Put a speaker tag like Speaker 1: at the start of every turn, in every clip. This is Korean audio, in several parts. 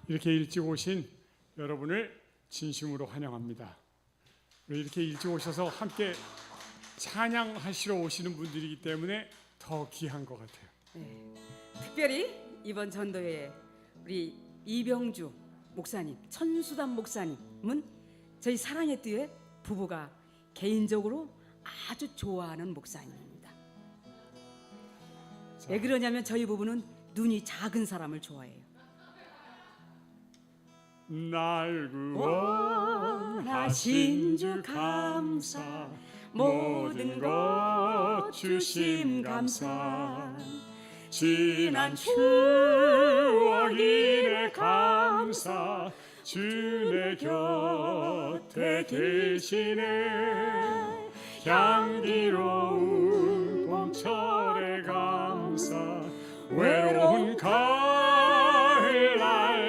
Speaker 1: 이렇게 일찍 오신 여러분을 진심으로 환영합니다. 이렇게 일찍 오셔서 함께 찬양하시러 오시는 분들이기 때문에 더 귀한 것 같아요.
Speaker 2: 네. 특별히 이번 전도회에 우리 이병주 목사님, 천수담 목사님은 저희 사랑의 띠의 부부가 개인적으로 아주 좋아하는 목사님입니다. 왜 그러냐면 저희 부부는 눈이 작은 사람을 좋아해요.
Speaker 1: 날 구원하신 주 감사, 모든 것 주심 감사, 지난 추억 이래 감사, 주 내 곁에 계시네. 향기로운 봄철에 감사, 외로운 가을날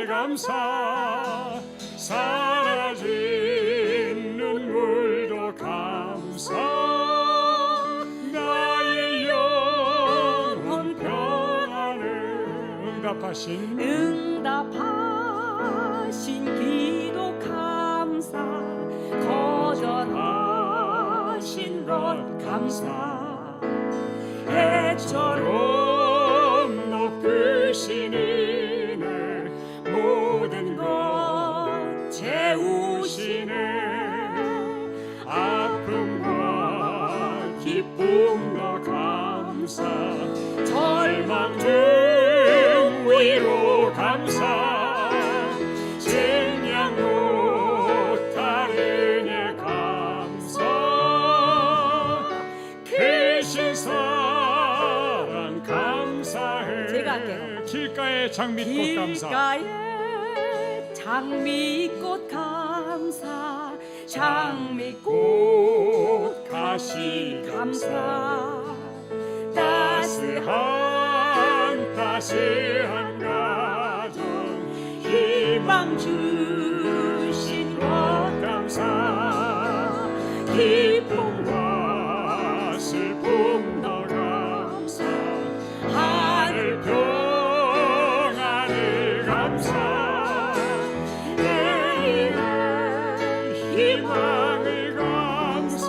Speaker 1: 감사, 사라진 눈물도 감사, 나의 영혼 평안을
Speaker 2: 응답하신 기도 감사, 거절하신 것 감사,
Speaker 1: 해처럼 높으신 이네, 모든 것 채우시네. 아픔과 기쁨도 감사, 절망 중 위로 감사, 증량 못할 은혜 감사, 크신 사랑 감사해.
Speaker 2: 제가 할게요.
Speaker 1: 길가의 장미꽃 감사,
Speaker 2: 길가에 장미꽃 감사, 장미꽃
Speaker 1: 가시
Speaker 2: 감사,
Speaker 1: 따스한 가정, 희망 주신 것 감사, 기쁨과 슬픔도 감사, 하늘 평안을 감사, 내일의 희망을 감사,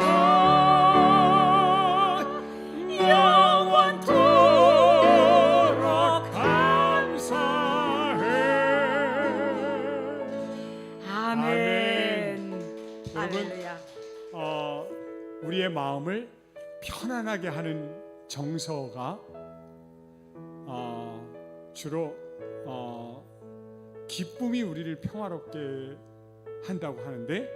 Speaker 1: 영원토록 감사해.
Speaker 2: 아멘.
Speaker 1: 여러분,
Speaker 2: 할렐루야.
Speaker 1: 우리의 마음을 편안하게 하는 정서가 주로 기쁨이 우리를 평화롭게 한다고 하는데,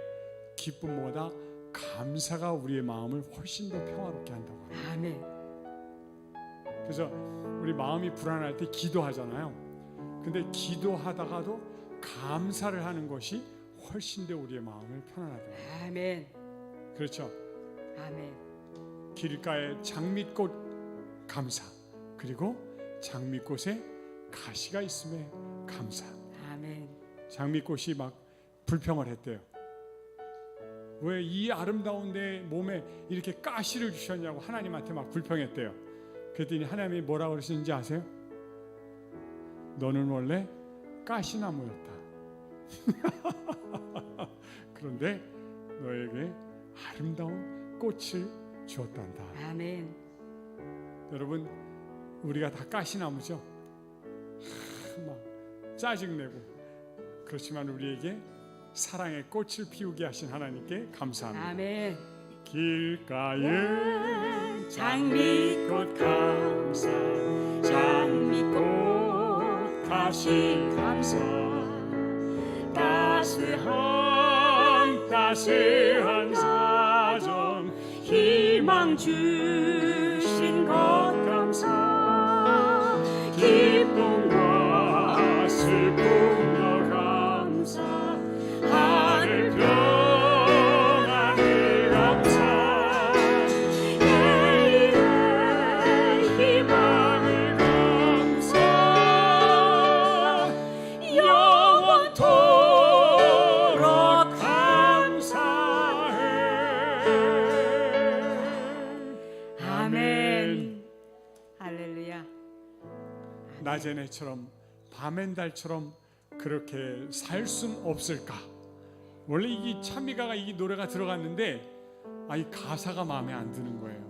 Speaker 1: 기쁨보다 감사가 우리의 마음을 훨씬 더 평화롭게 한다고 합니다.
Speaker 2: 아멘.
Speaker 1: 그래서 우리 마음이 불안할 때 기도하잖아요. 근데 기도하다가도 감사를 하는 것이 훨씬 더 우리의 마음을 편안하게 합니다.
Speaker 2: 아멘.
Speaker 1: 그렇죠?
Speaker 2: 아멘.
Speaker 1: 길가에 장미꽃 감사, 그리고 장미꽃에 가시가 있음에 감사.
Speaker 2: 아멘.
Speaker 1: 장미꽃이 막 불평을 했대요. 왜 이 아름다운 내 몸에 이렇게 가시를 주셨냐고 하나님한테 막 불평했대요. 그랬더니 하나님이 뭐라고 그러시는지 아세요? 너는 원래 가시나무였다. 그런데 너에게 아름다운 꽃을 주었단다.
Speaker 2: 아멘.
Speaker 1: 여러분, 우리가 다 가시나무죠? 막 짜증내고, 그렇지만 우리에게 사랑의 꽃을 피우게 하신 하나님께 감사합니다.
Speaker 2: 아멘.
Speaker 1: 길가에
Speaker 2: 장미꽃
Speaker 1: 감사, 장미꽃 가시 감사, 따스한 사정, 희망 주신 것 감사, 기쁨과 슬픔도 감사, 하늘 평안을 감사, 내일의 희망을 감사, 영원토록 감사해.
Speaker 2: 아멘. 할렐루야.
Speaker 1: 낮의 해처럼 밤엔 달처럼 그렇게 살 순 없을까? 원래 이 찬미가가 이 노래가 들어갔는데 이 가사가 마음에 안 드는 거예요.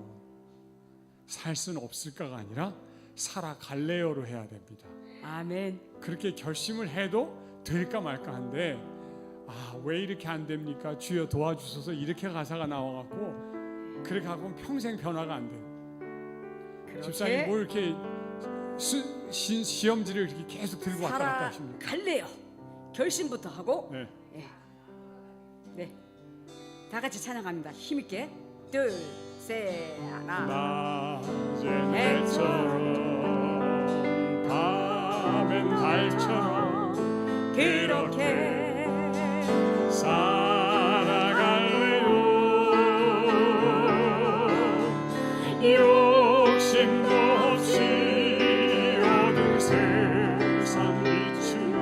Speaker 1: 살 순 없을까가 아니라 살아갈래요로 해야 됩니다.
Speaker 2: 아멘.
Speaker 1: 그렇게 결심을 해도 될까 말까 한데 왜 이렇게 안 됩니까? 주여 도와주소서 이렇게 가사가 나와갖고 그렇게 하고 평생 변화가 안 돼요. 집사님 뭐 이렇게 시험지를 이렇게 계속 들고 왔다 갔다 하십니까?
Speaker 2: 살아갈래요. 결심부터 하고.
Speaker 1: 네.
Speaker 2: 네. 다 같이 찬양합니다. 힘있게. 둘, 셋, 하나.
Speaker 1: 낮엔 해처럼 밤엔 달처럼
Speaker 2: 그렇게
Speaker 1: 살아갈래요. 욕심도 없이 어두운 세상 비추며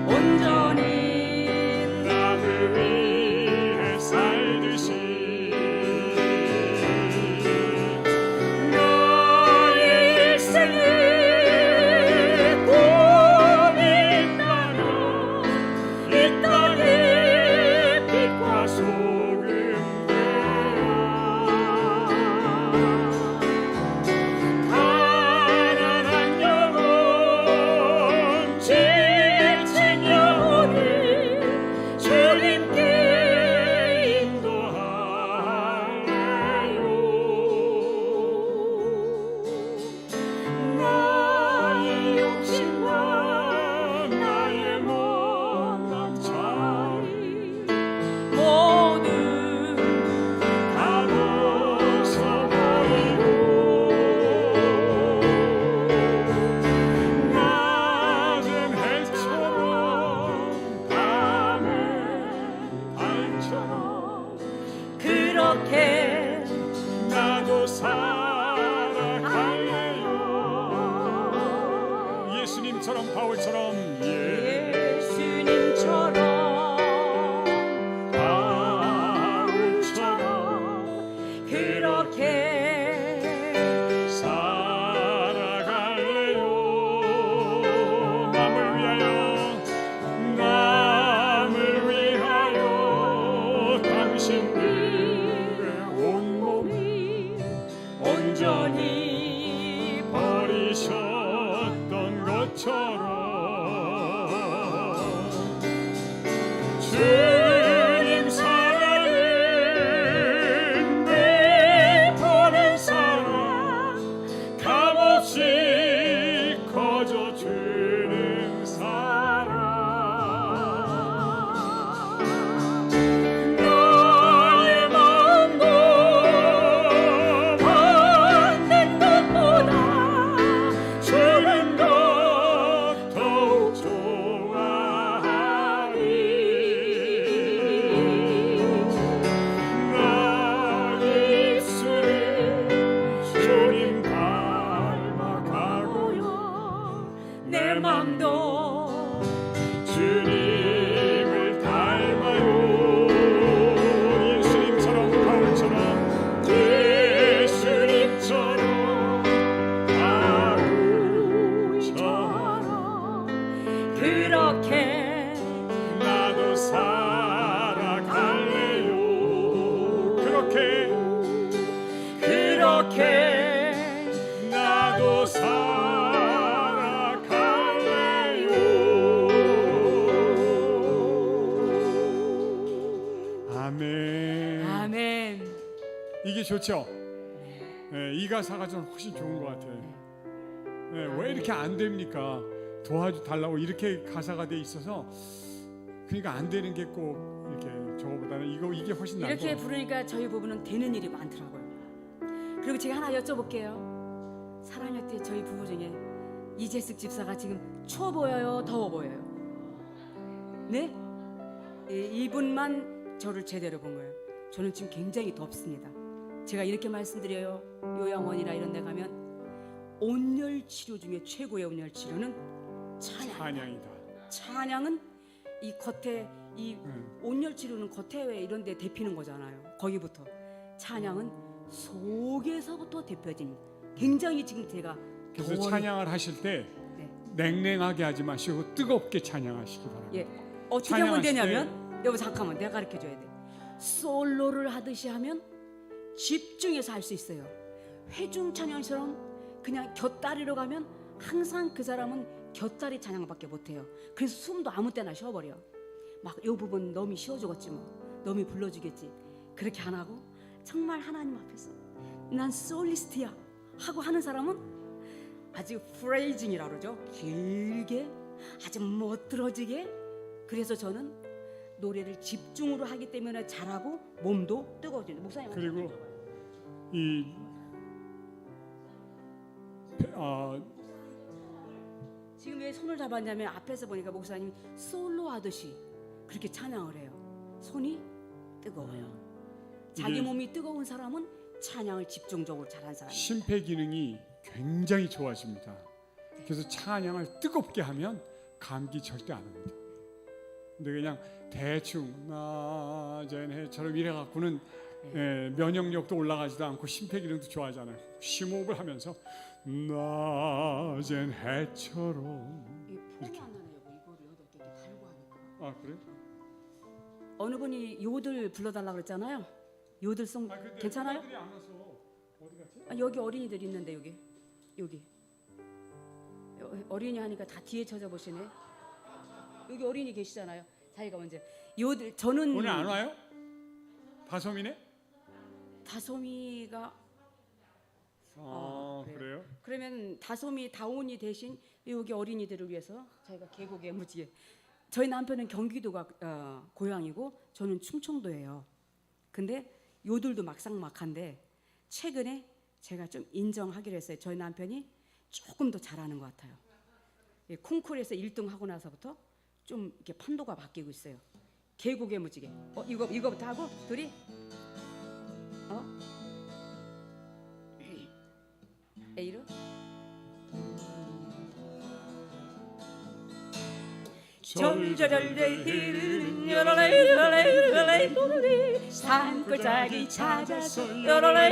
Speaker 2: 온전히
Speaker 1: 남을 위해 살듯이 너의 일생에 꿈이 있다면 이 땅에 빛과 소금 되어 가난한 영혼 지친 영혼을 주님께 인도하래요. 나의 욕심과 나의 못난 자리
Speaker 2: 모두
Speaker 1: 다 벗어버리고 낮은 해처럼 밤의 달처럼
Speaker 2: 그렇게
Speaker 1: 나도 살아갈래요. 예수님처럼 바울처럼
Speaker 2: 예수님처럼
Speaker 1: 바울처럼
Speaker 2: 그렇게
Speaker 1: 살아갈래요. 남을 위하여 당신들의 온몸을
Speaker 2: 온전히
Speaker 1: 버리셨던 것처럼 주님 사랑은 베푸는 사랑 값없이 커져주는 사랑 너의 마음도 받는 것보다 주는 것 더욱 좋아하리. 나의 입술을 주님 닮아가고요.
Speaker 2: 내 맘도
Speaker 1: 주님을 닮아요. 예수님처럼 바울처럼 예수님처럼 바울처럼
Speaker 2: 그렇게
Speaker 1: 나도 살아갈래요. 그렇게 나도 살아갈래요. 아멘.
Speaker 2: 아멘.
Speaker 1: 이게 좋죠? 네, 이 가사가 좀 훨씬 좋은 것 같아요. 네, 왜 이렇게 안 됩니까? 도와달라고 이렇게 가사가 돼 있어서 그러니까 안 되는 게 꼭 이렇게 저거보다는 이게 훨씬 나은
Speaker 2: 이렇게
Speaker 1: 거.
Speaker 2: 부르니까 저희 부부는 되는 일이 많더라고요. 그리고 제가 하나 여쭤볼게요. 사랑할 때 저희 부부 중에 이재숙 집사가 지금 추워 보여요, 더워 보여요? 네? 이분만 저를 제대로 본 거예요. 저는 지금 굉장히 덥습니다. 제가 이렇게 말씀드려요. 요양원이나 이런 데 가면 온열 치료 중에 최고의 온열 치료는
Speaker 1: 찬양이다.
Speaker 2: 찬양은 이 겉에 이 온열 치료는 겉에 왜 이런 데 데피는 거잖아요. 거기부터. 찬양은 속에서부터 데펴집니다. 굉장히 지금 제가
Speaker 1: 그래서
Speaker 2: 더워요.
Speaker 1: 찬양을 하실 때
Speaker 2: 네.
Speaker 1: 냉랭하게 하지 마시고 뜨겁게 찬양하시기 바랍니다.
Speaker 2: 예, 어떻게 하면
Speaker 1: 찬양하실
Speaker 2: 되냐면 여보 잠깐만 내가 가르쳐 줘야 돼. 솔로를 하듯이 하면 집중해서 할 수 있어요. 회중 찬양처럼 그냥 곁다리로 가면 항상 그 사람은 곁다리 찬양밖에 못해요. 그래서 숨도 아무 때나 쉬어버려. 막 이 부분 너미 쉬어주겠지 뭐, 너미 불러주겠지. 그렇게 안 하고 정말 하나님 앞에서 난 솔리스트야 하고 하는 사람은 아주 프레이징이라고 그러죠. 길게 아주 멋들어지게. 그래서 저는 노래를 집중으로 하기 때문에 잘하고 몸도 뜨거워지는. 목사님
Speaker 1: 그리고 이
Speaker 2: 지금 왜 손을 잡았냐면 앞에서 보니까 목사님이 솔로 하듯이 그렇게 찬양을 해요. 손이 뜨거워요. 자기 몸이 뜨거운 사람은 찬양을 집중적으로 잘하는 사람이에요.
Speaker 1: 심폐 기능이 굉장히 좋아집니다. 그래서 찬양을 뜨겁게 하면 감기 절대 안 옵니다. 근데 그냥 대충 낮은 해처럼 이래 갖고는 면역력도 올라가지도 않고 심폐 기능도 좋아하잖아요. 심호흡을 하면서 낮은 해처럼
Speaker 2: 이게 폼이 안 나네요. 이거를 이렇게 달고 하니까.
Speaker 1: 아 그래?
Speaker 2: 어느 분이 요들 불러달라 그랬잖아요. 요들송 괜찮아요?
Speaker 1: 애들이 안 와서 어디 갔지?
Speaker 2: 여기 어린이들 있는데 여기 어린이 하니까 다 뒤에 쳐져보시네. 여기 어린이 계시잖아요. 자기가 먼저 요들 저는
Speaker 1: 오늘 안 와요? 다솜이네?
Speaker 2: 다솜이가
Speaker 1: 그래요?
Speaker 2: 그러면 다솜이 다운이 대신 여기 어린이들을 위해서 저희가 계곡에 무지개. 저희 남편은 경기도가 고향이고 저는 충청도예요. 근데 요들도 막상막한데 최근에 제가 좀 인정하기로 했어요. 저희 남편이 조금 더 잘하는 것 같아요. 예, 콩쿠르에서 1등 하고 나서부터 좀 이렇게 판도가 바뀌고 있어요. 계곡의 무지개. 이거부터 하고 둘이 A로 절절절절 흐르는 요로레 산골짜기 찾아서 요로레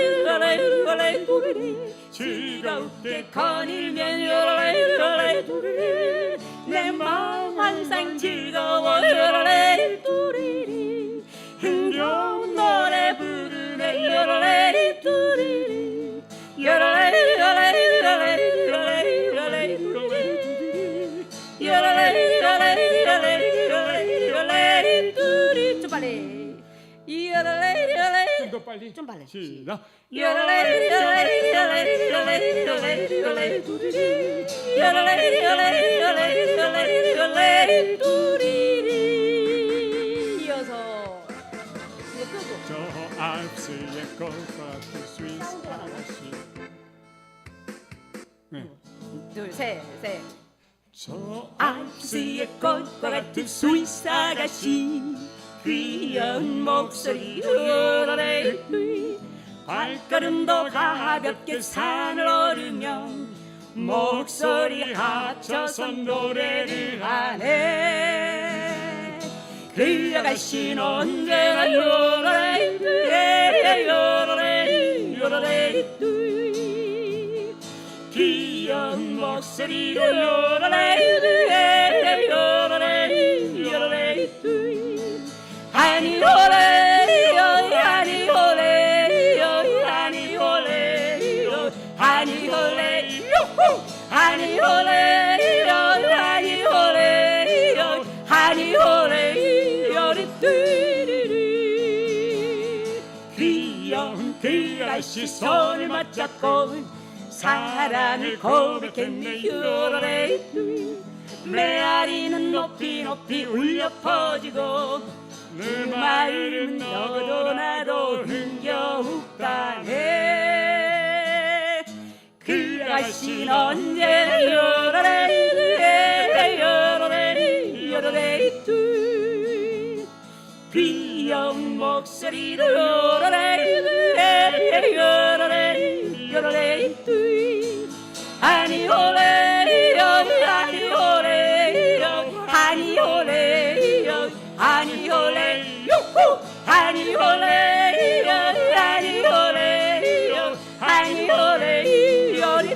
Speaker 2: 즐겁게 거닐면 요로레 내 마음 항상 즐거워 요로레 흥겨운 노래 부르네 요로레 좀 빨리
Speaker 1: 좀 더 빨리.
Speaker 2: 좀 빨리
Speaker 1: 시작.
Speaker 2: 이어서 이제 끄고
Speaker 1: 저 알프스의 꽃과 같은 스위스 아가씨. 네.
Speaker 2: 둘셋셋
Speaker 1: 저
Speaker 2: 알프스의 꽃과 같은 스위스 아가씨 귀여운 목소리 발걸음도 가볍게 산을 오르면 목소리 합쳐서 노래를 하네 그 아가씨는 언제나 요로레 귀여운 목소리로 요로레 하니 올레 하니 올레 하니 올레 하니 올레 하니 올레 하니 올레 하니 올레 귀여운 그 아가씨 손을 맞잡고 사랑을 고백했네 요로레 메아리는 높이 높이 울려 퍼지고 그 마음은 너도 나도 흥겨웠다네 그 아가씨는 언제나 요로레 귀여운 목소리로 요로레 하니 올레 하니 올레 하니 올레 하니 올레 하니 올레 하니 올레 하니 올레 요리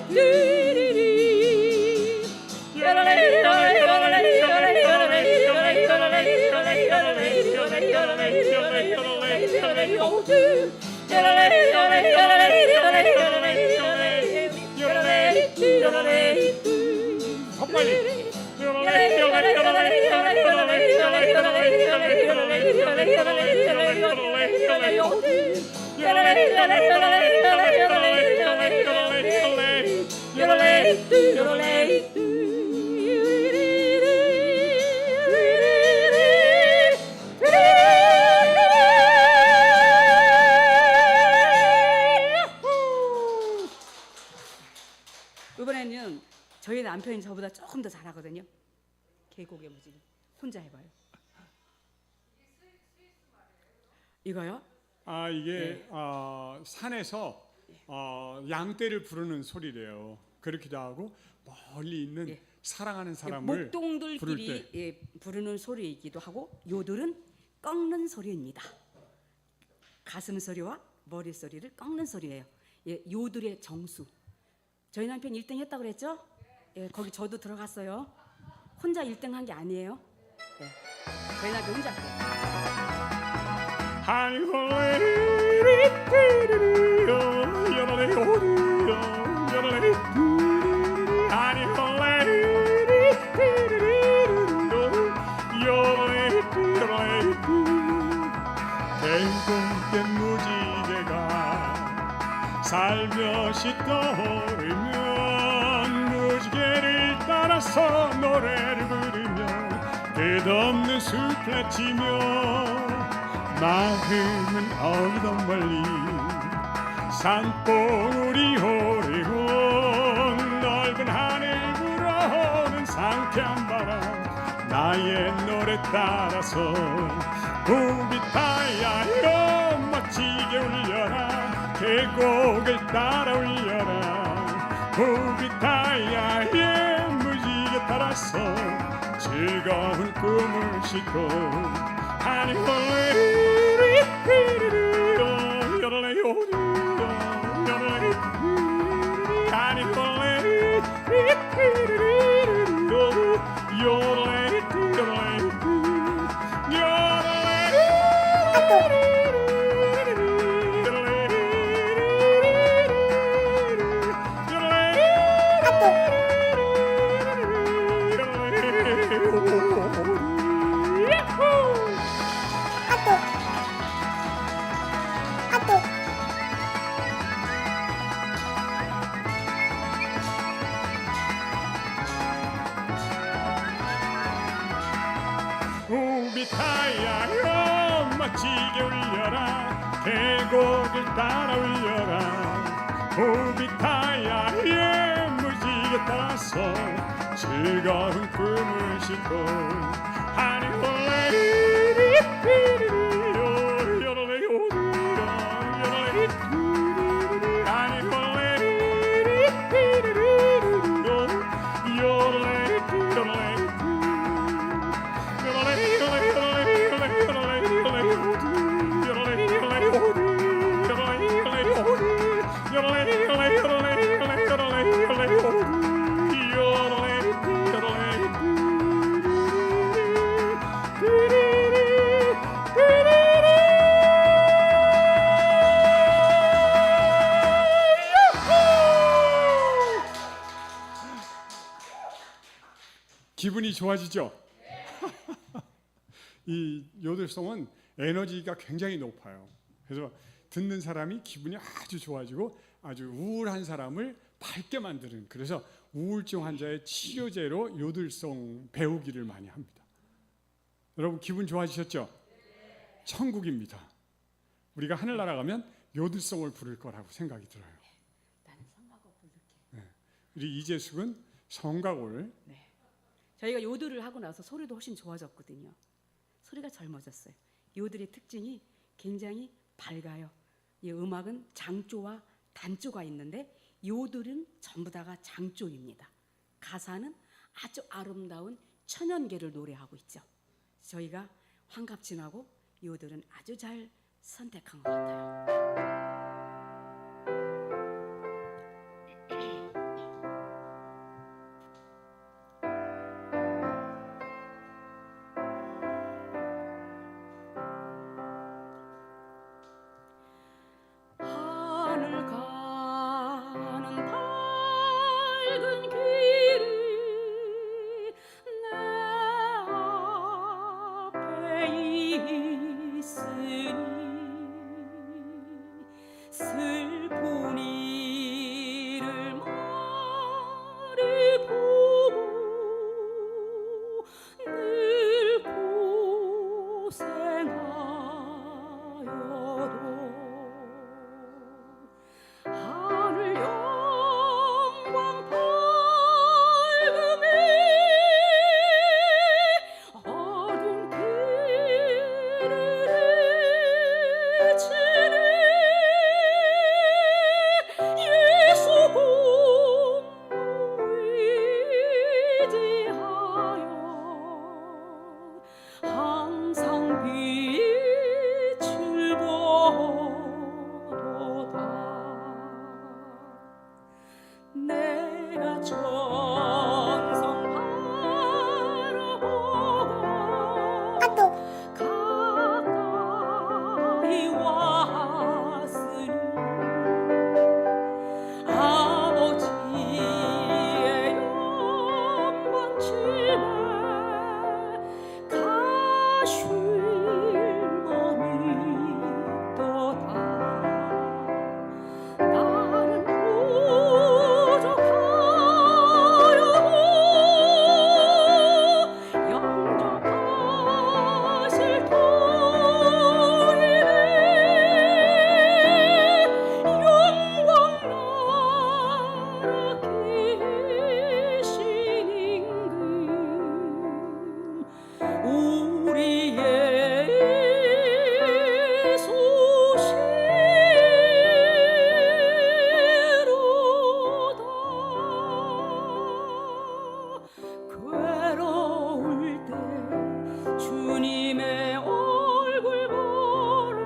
Speaker 2: 이번에는 저희 남편이 저보다 조금 더 잘하거든요. 계곡의 무지개 혼자 해봐요. 이거요?
Speaker 1: 아 이게 산에서 양떼를 부르는 소리래요. 그렇기도 하고 멀리 있는
Speaker 2: 예.
Speaker 1: 사랑하는 사람을 부를
Speaker 2: 목동들끼리 예, 부르는 소리이기도 하고 요들은 꺾는 소리입니다. 가슴 소리와 머리 소리를 꺾는 소리예요. 예, 요들의 정수. 저희 남편 1등 했다고 그랬죠? 예, 거기 저도 들어갔어요. 혼자 1등 한 게 아니에요. 예, 저희 남편 혼자 했어요.
Speaker 1: 계곡의 무지개가 살며시 떠오르면 무지개를 따라서 노래를 부르며 끝없는 숲에 치며 마음은 어디든 멀리 산봉우리 오르고 넓은 하늘 불어오는 상쾌한 바람 나의 노래 따라서 우비타야여 멋지게 울려라 계곡을 따라 울려라 우비타야의 무지개 따라서 즐거운 꿈을 싣고 하니 우비타야여 멋지게 울려라 계곡을 따라 울려라 우비타야의 무지개 따라서 즐거운 꿈을 싣고 하니 기분이 좋아지죠? 이 요들송은 에너지가 굉장히 높아요. 그래서 듣는 사람이 기분이 아주 좋아지고 아주 우울한 사람을 밝게 만드는 그래서 우울증 환자의 치료제로 요들송 배우기를 많이 합니다. 여러분 기분 좋아지셨죠? 천국입니다. 우리가 하늘나라 가면 요들송을 부를 거라고 생각이 들어요.
Speaker 2: 나는 성가곡 부를게.
Speaker 1: 우리 이재숙은 성가곡을
Speaker 2: 네. 저희가 요들을 하고 나서 소리도 훨씬 좋아졌거든요. 소리가 젊어졌어요. 요들의 특징이 굉장히 밝아요. 이 음악은 장조와 단조가 있는데 요들은 전부 다가 장조입니다. 가사는 아주 아름다운 천연계를 노래하고 있죠. 저희가 환갑진하고 요들은 아주 잘 선택한 것 같아요. 하늘 가는 밝은 길이 내 앞에 있으니 항상 빛을 보도다. 내가 정성 바라보고 가까이 왔으니 아버지의 영광침에 가쉴맘이 있도다. 나는 부족하여도 영접하실 터이네. 영광 나라 계신 임금 우리의 소시로다. 괴로울 때 주님의 얼굴 보라.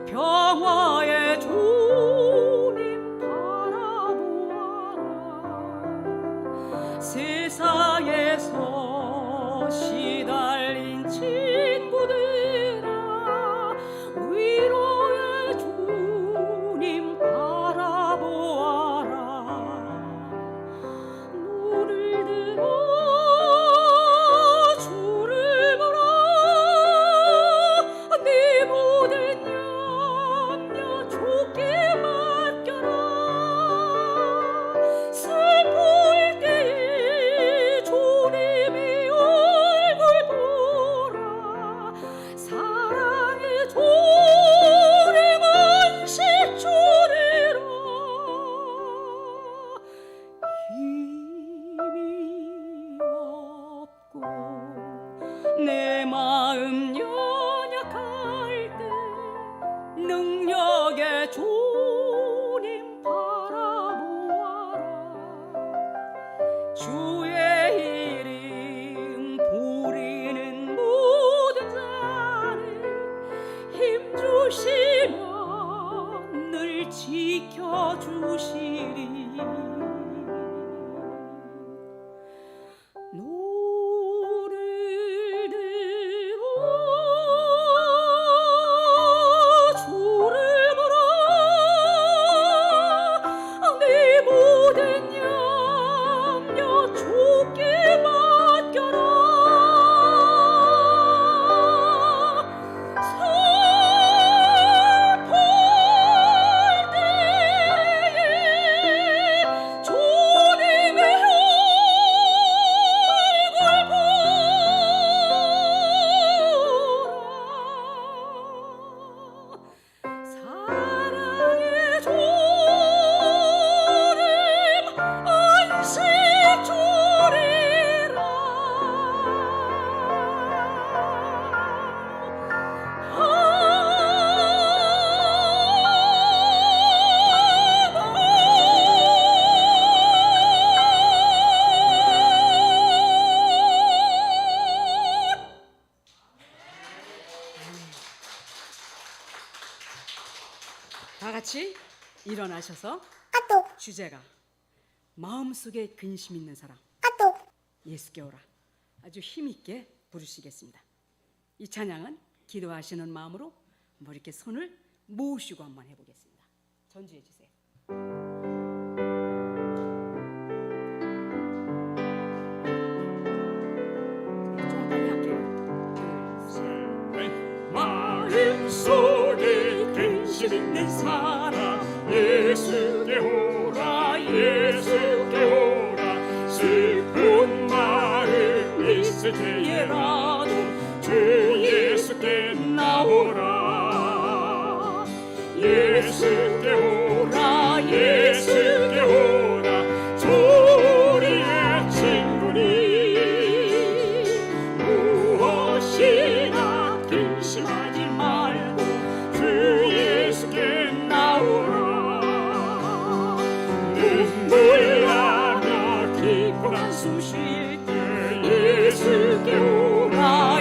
Speaker 2: 평화의 주님 바라보아라. 세상에서 시달린 친구들아, 위로의 주님 바라보아라. 눈을 들어 주를 보라. 네 모든 염려 주께 맡겨라. 슬플 때에 주님의 얼굴 보라. 사랑의 주님 안식 주리라. 힘이 없고 내 마음 연약할 때 능력의 주님 바라보아라. 주의 이름 부리는 모든 자는 힘 주시며 늘 지켜주시리. 노를 들어 주를 보라. 네 모든 염려 주께 맡겨라. 슬플 때에 주님의 얼굴 보라. 사랑의 주님 안식 주리라. 다 같이 일어나셔서 주제가 마음속에 근심 있는 사람 예수께 오라. 아주 힘있게 부르시겠습니다. 이 찬양은 기도하시는 마음으로 뭐 이렇게 손을 모으시고 한번 해보겠습니다. 전주해 주세요. 좀 빨리 할게요. 둘, 셋.
Speaker 1: 마음속에 근심 있는 사람 예수께 오라. 예수께 오라. 슬픈 마음 있을 때에라도 주 예수께 나오라. 예수께 오라. 예수께 오라. 우리의 친구니 무엇이나 근심하지 말고 주 예수께 나오라. 눈물 나며 기쁨 한숨 쉴 때 예수께 오라.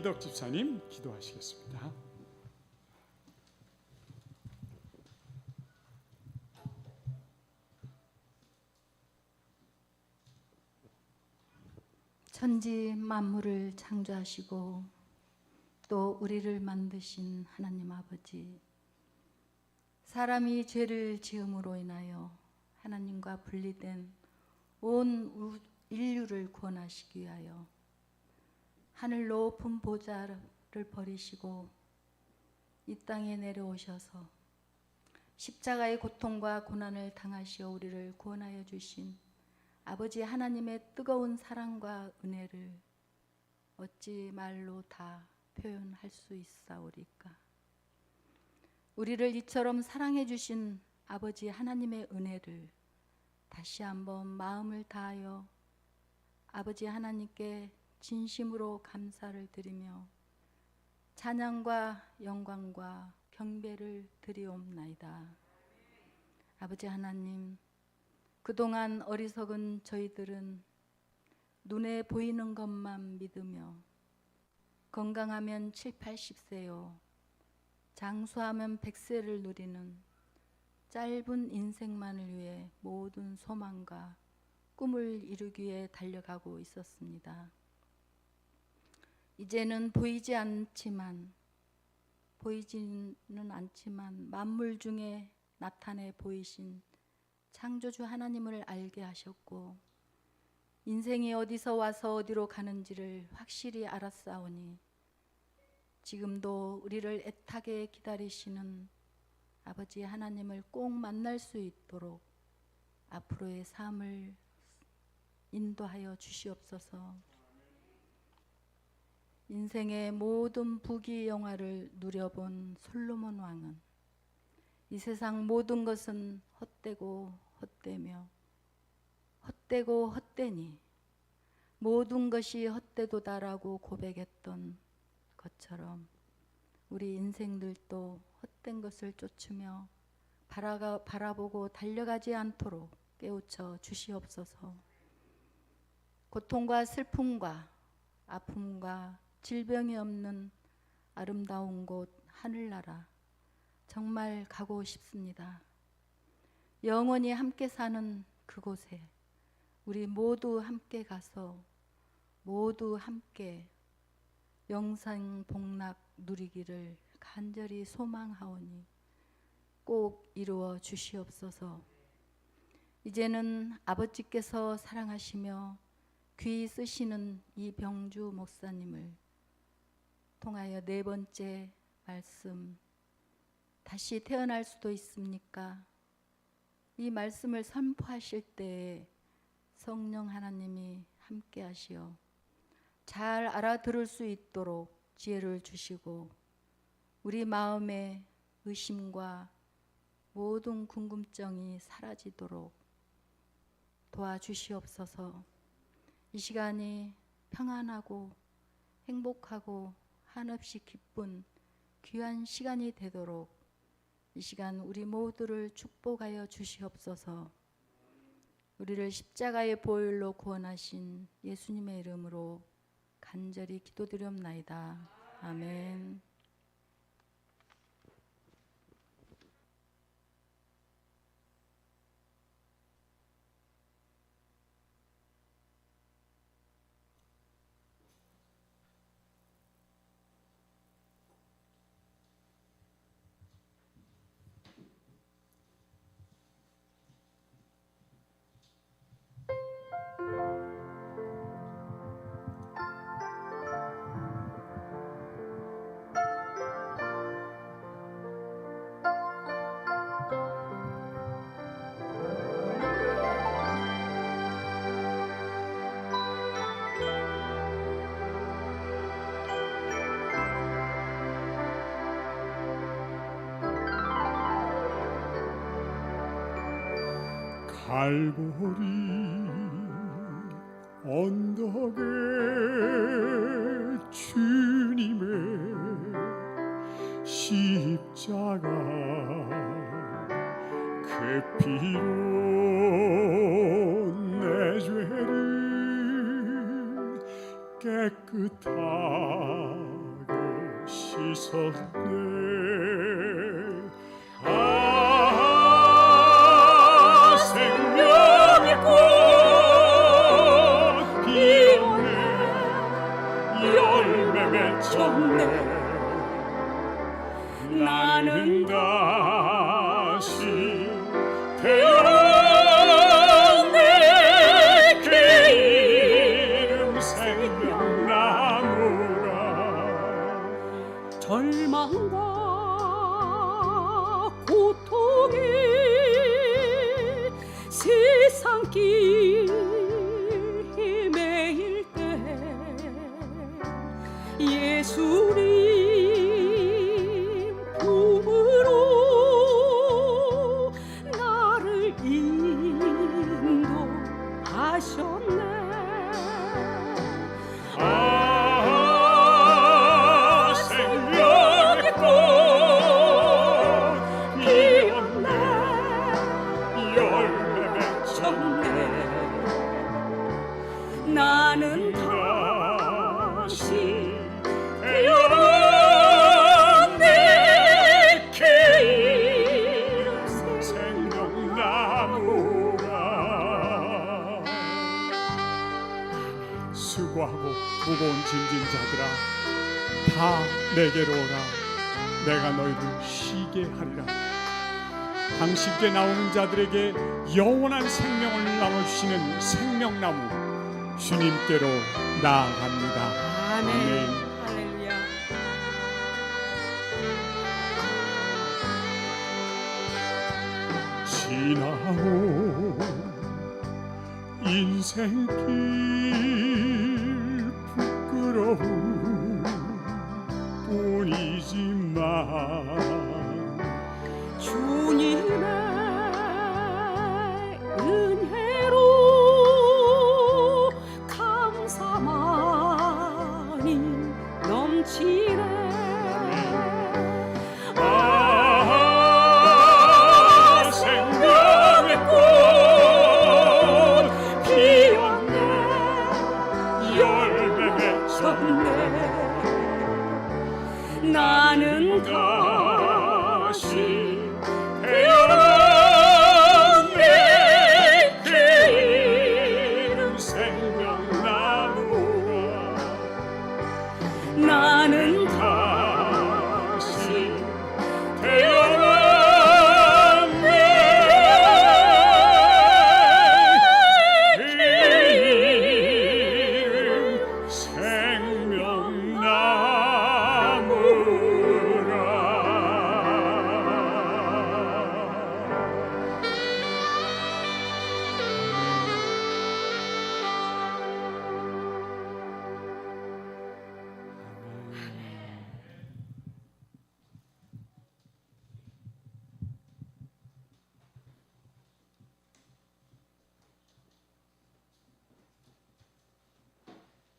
Speaker 1: 이인덕 집사님 기도하시겠습니다.
Speaker 3: 천지 만물을 창조하시고 또 우리를 만드신 하나님 아버지, 사람이 죄를 지음으로 인하여 하나님과 분리된 온 인류를 구원하시기 위하여 하늘 높은 보좌를 버리시고 이 땅에 내려오셔서 십자가의 고통과 고난을 당하시어 우리를 구원하여 주신 아버지 하나님의 뜨거운 사랑과 은혜를 어찌 말로 다 표현할 수 있사오리까. 우리를 이처럼 사랑해 주신 아버지 하나님의 은혜를 다시 한번 마음을 다하여 아버지 하나님께 진심으로 감사를 드리며 찬양과 영광과 경배를 드리옵나이다. 아버지 하나님, 그동안 어리석은 저희들은 눈에 보이는 것만 믿으며 건강하면 7, 80세요 장수하면 100세를 누리는 짧은 인생만을 위해 모든 소망과 꿈을 이루기 위해 달려가고 있었습니다. 이제는 보이지는 않지만 만물 중에 나타내 보이신 창조주 하나님을 알게 하셨고 인생이 어디서 와서 어디로 가는지를 확실히 알았사오니 지금도 우리를 애타게 기다리시는 아버지 하나님을 꼭 만날 수 있도록 앞으로의 삶을 인도하여 주시옵소서. 인생의 모든 부귀영화를 누려본 솔로몬 왕은 이 세상 모든 것은 헛되고 헛되며 헛되고 헛되니 모든 것이 헛되도다라고 고백했던 것처럼 우리 인생들도 헛된 것을 쫓으며 바라보고 달려가지 않도록 깨우쳐 주시옵소서. 고통과 슬픔과 아픔과 질병이 없는 아름다운 곳 하늘나라 정말 가고 싶습니다. 영원히 함께 사는 그곳에 우리 모두 함께 가서 모두 함께 영생 복락 누리기를 간절히 소망하오니 꼭 이루어 주시옵소서. 이제는 아버지께서 사랑하시며 귀 쓰시는 이병주 목사님을 통하여 네 번째 말씀, 다시 태어날 수도 있습니까? 이 말씀을 선포하실 때에 성령 하나님이 함께 하시어 잘 알아들을 수 있도록 지혜를 주시고 우리 마음의 의심과 모든 궁금증이 사라지도록 도와주시옵소서. 이 시간이 평안하고 행복하고 한없이 기쁜 귀한 시간이 되도록 이 시간 우리 모두를 축복하여 주시옵소서. 우리를 십자가의 보혈로 구원하신 예수님의 이름으로 간절히 기도드리옵나이다. 아멘.
Speaker 1: 갈보리 언덕에 주님의 십자가 그 피로 내 죄를 깨끗하게 씻었네. 생명의 꽃 피었네. 열매 맺혔네. 나는 다시 태어났네. 그 이름 생명나무라.
Speaker 2: 절망과 고통이 세상 길 헤매일 때 예수님 품으로 나를 인도하셨네.
Speaker 1: 생명의 꽃 피었네. 열매 맺혔네.
Speaker 2: 나는
Speaker 1: 다시 태어났네. 그 이름 생명나무라. 수고하고 무거운 짐진 자들아, 다 내게로 오라. 내가 너희를 쉬게 하리라. 당신께 나오는 자들에게 영원한 생명을 나눠주시는 생명나무 주님께로 나아갑니다.
Speaker 2: 아멘.
Speaker 1: 아멘.
Speaker 2: 할렐루야.
Speaker 1: 지나온 인생길 부끄러운 뿐이지만
Speaker 2: 주님의 은혜로 감사만이 넘치네.
Speaker 1: 생명의 꽃 피었네. 열매 맺혔네.
Speaker 2: 나는
Speaker 1: 다시 태어났네. 그 이름 생명나무라.
Speaker 2: 나는
Speaker 1: 다시 태어났네. 그 이름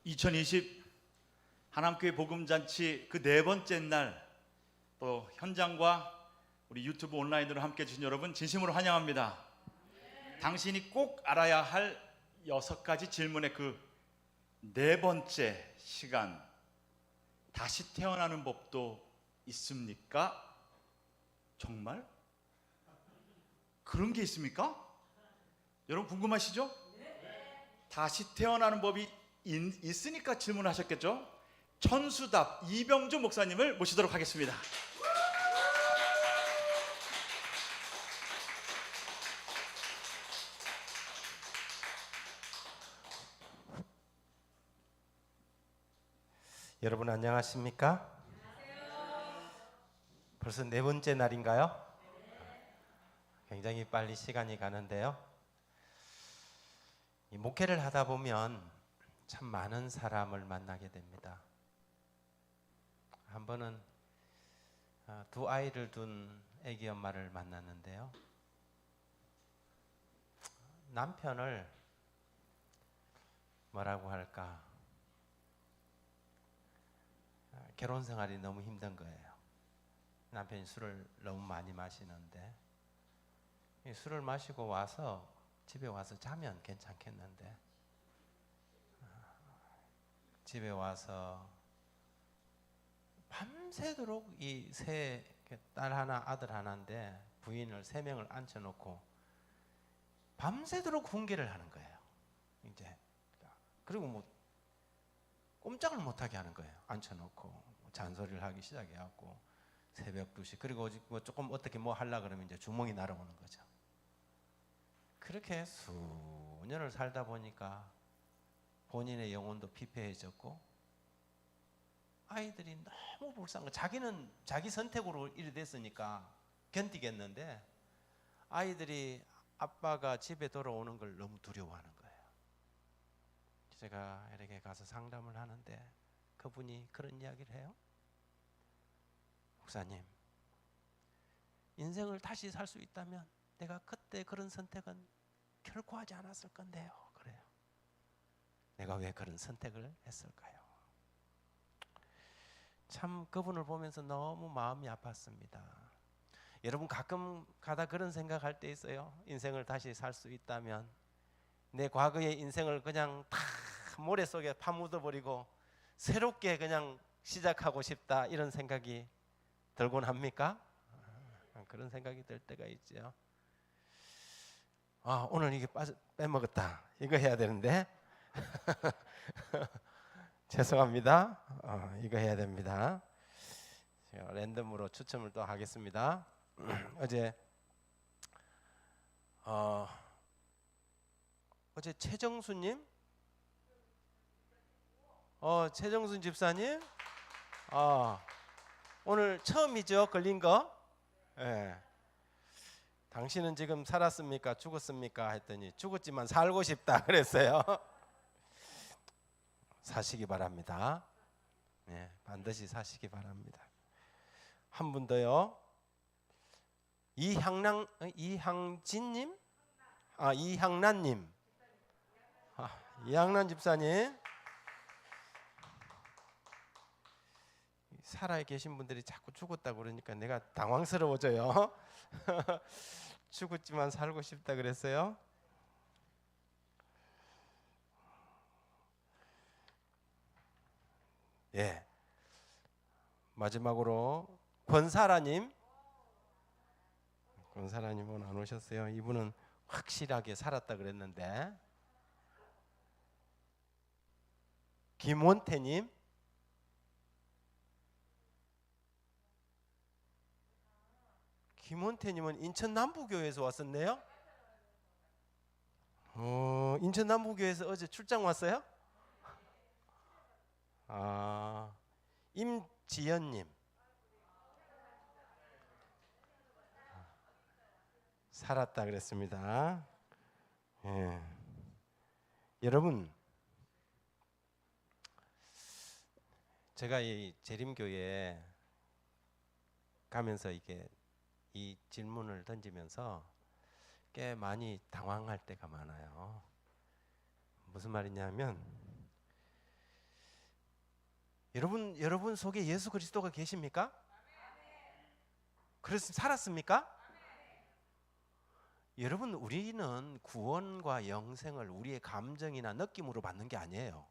Speaker 4: (2020) 하남교회 복음잔치 그 네 번째 날, 또 현장과 우리 유튜브 온라인으로 함께 해주신 여러분 진심으로 환영합니다. 당신이 꼭 알아야 할 6가지 질문의 그 네 번째 시간, 다시 태어나는 법도 있습니까? 정말? 그런 게 있습니까? 여러분 궁금하시죠? 다시 태어나는 법이 있으니까 질문하셨겠죠? 천수답 이병주 목사님을 모시도록 하겠습니다.
Speaker 5: 여러분 안녕하십니까? 벌써 네 번째 날인가요? 굉장히 빨리 시간이 가는데요. 이 목회를 하다 보면 참 많은 사람을 만나게 됩니다. 한 번은 두 아이를 둔 아기 엄마를 만났는데요. 남편을 뭐라고 할까? 결혼 생활이 너무 힘든 거예요. 남편이 술을 너무 많이 마시는데, 술을 마시고 와서 집에 와서 자면 괜찮겠는데, 집에 와서 밤새도록 이 세 딸 하나 아들 하나인데 부인을 3명을 앉혀놓고 밤새도록 훈계를 하는 거예요. 이제 그리고 뭐 꼼짝을 못하게 하는 거예요. 앉혀놓고 잔소리를 하기 시작해갖고 새벽 2시 그리고 뭐 조금 어떻게 뭐 하려 그러면 이제 주먹이 날아오는 거죠. 그렇게 수년을 살다 보니까 본인의 영혼도 피폐해졌고 아이들이 너무 불쌍한 거. 자기는 자기 선택으로 이래 됐으니까 견디겠는데 아이들이 아빠가 집에 돌아오는 걸 너무 두려워하는 거예요. 제가 이렇게 가서 상담을 하는데 그분이 그런 이야기를 해요. 목사님, 인생을 다시 살 수 있다면 내가 그때 그런 선택은 결코 하지 않았을 건데요. 그래요. 내가 왜 그런 선택을 했을까요? 참 그분을 보면서 너무 마음이 아팠습니다. 여러분 가끔 가다 그런 생각할 때 있어요. 인생을 다시 살 수 있다면 내 과거의 인생을 그냥 다 모래 속에 파묻어버리고 새롭게 그냥 시작하고 싶다 이런 생각이 들곤 합니까? 그런 생각이 들 때가 있죠. 오늘 이게 빼먹었다. 이거 해야 되는데 죄송합니다. 이거 해야 됩니다. 제가 랜덤으로 추첨을 또 하겠습니다. 어제 최정수님, 최정순 집사님, 오늘 처음이죠 걸린 거? 예. 당신은 지금 살았습니까? 죽었습니까? 했더니 죽었지만 살고 싶다 그랬어요. 사시기 바랍니다. 네, 반드시 사시기 바랍니다. 한 분 더요. 이향진님, 이향란님, 이향란 집사님. 살아 계신 분들이 자꾸 죽었다 그러니까 내가 당황스러워져요. 죽었지만 살고 싶다 그랬어요. 예. 마지막으로 권사라님은 안 오셨어요. 이분은 확실하게 살았다 그랬는데. 김원태님, 김원태님은 인천 남부교회에서 왔었네요. 인천 남부교회에서 어제 출장 왔어요? 임지연님, 살았다 그랬습니다. 예. 여러분, 제가 이 재림교회에 가면서 이게 이 질문을 던지면서 꽤 많이 당황할 때가 많아요. 무슨 말이냐면 여러분 속에 예수 그리스도가 계십니까? 그래서 살았습니까? 여러분, 우리는 구원과 영생을 우리의 감정이나 느낌으로 받는 게 아니에요.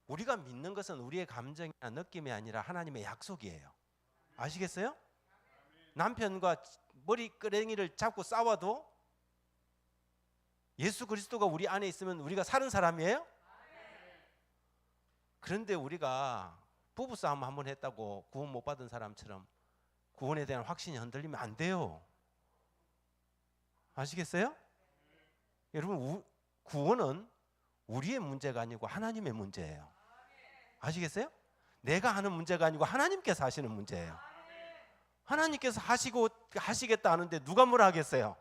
Speaker 5: 우리가 믿는 것은 우리의 감정이나 느낌이 아니라 하나님의 약속이에요. 아시겠어요? 남편과 머리끄댕이를 잡고 싸워도 예수 그리스도가 우리 안에 있으면 우리가 사는 사람이에요? 그런데 우리가 부부싸움 한번 했다고 구원 못 받은 사람처럼 구원에 대한 확신이 흔들리면 안 돼요. 아시겠어요? 여러분, 구원은 우리의 문제가 아니고 하나님의 문제예요. 아시겠어요? 내가 하는 문제가 아니고 하나님께서 하시는 문제예요. 하나님께서 하시겠다 하는데 누가 뭐라 하겠어요?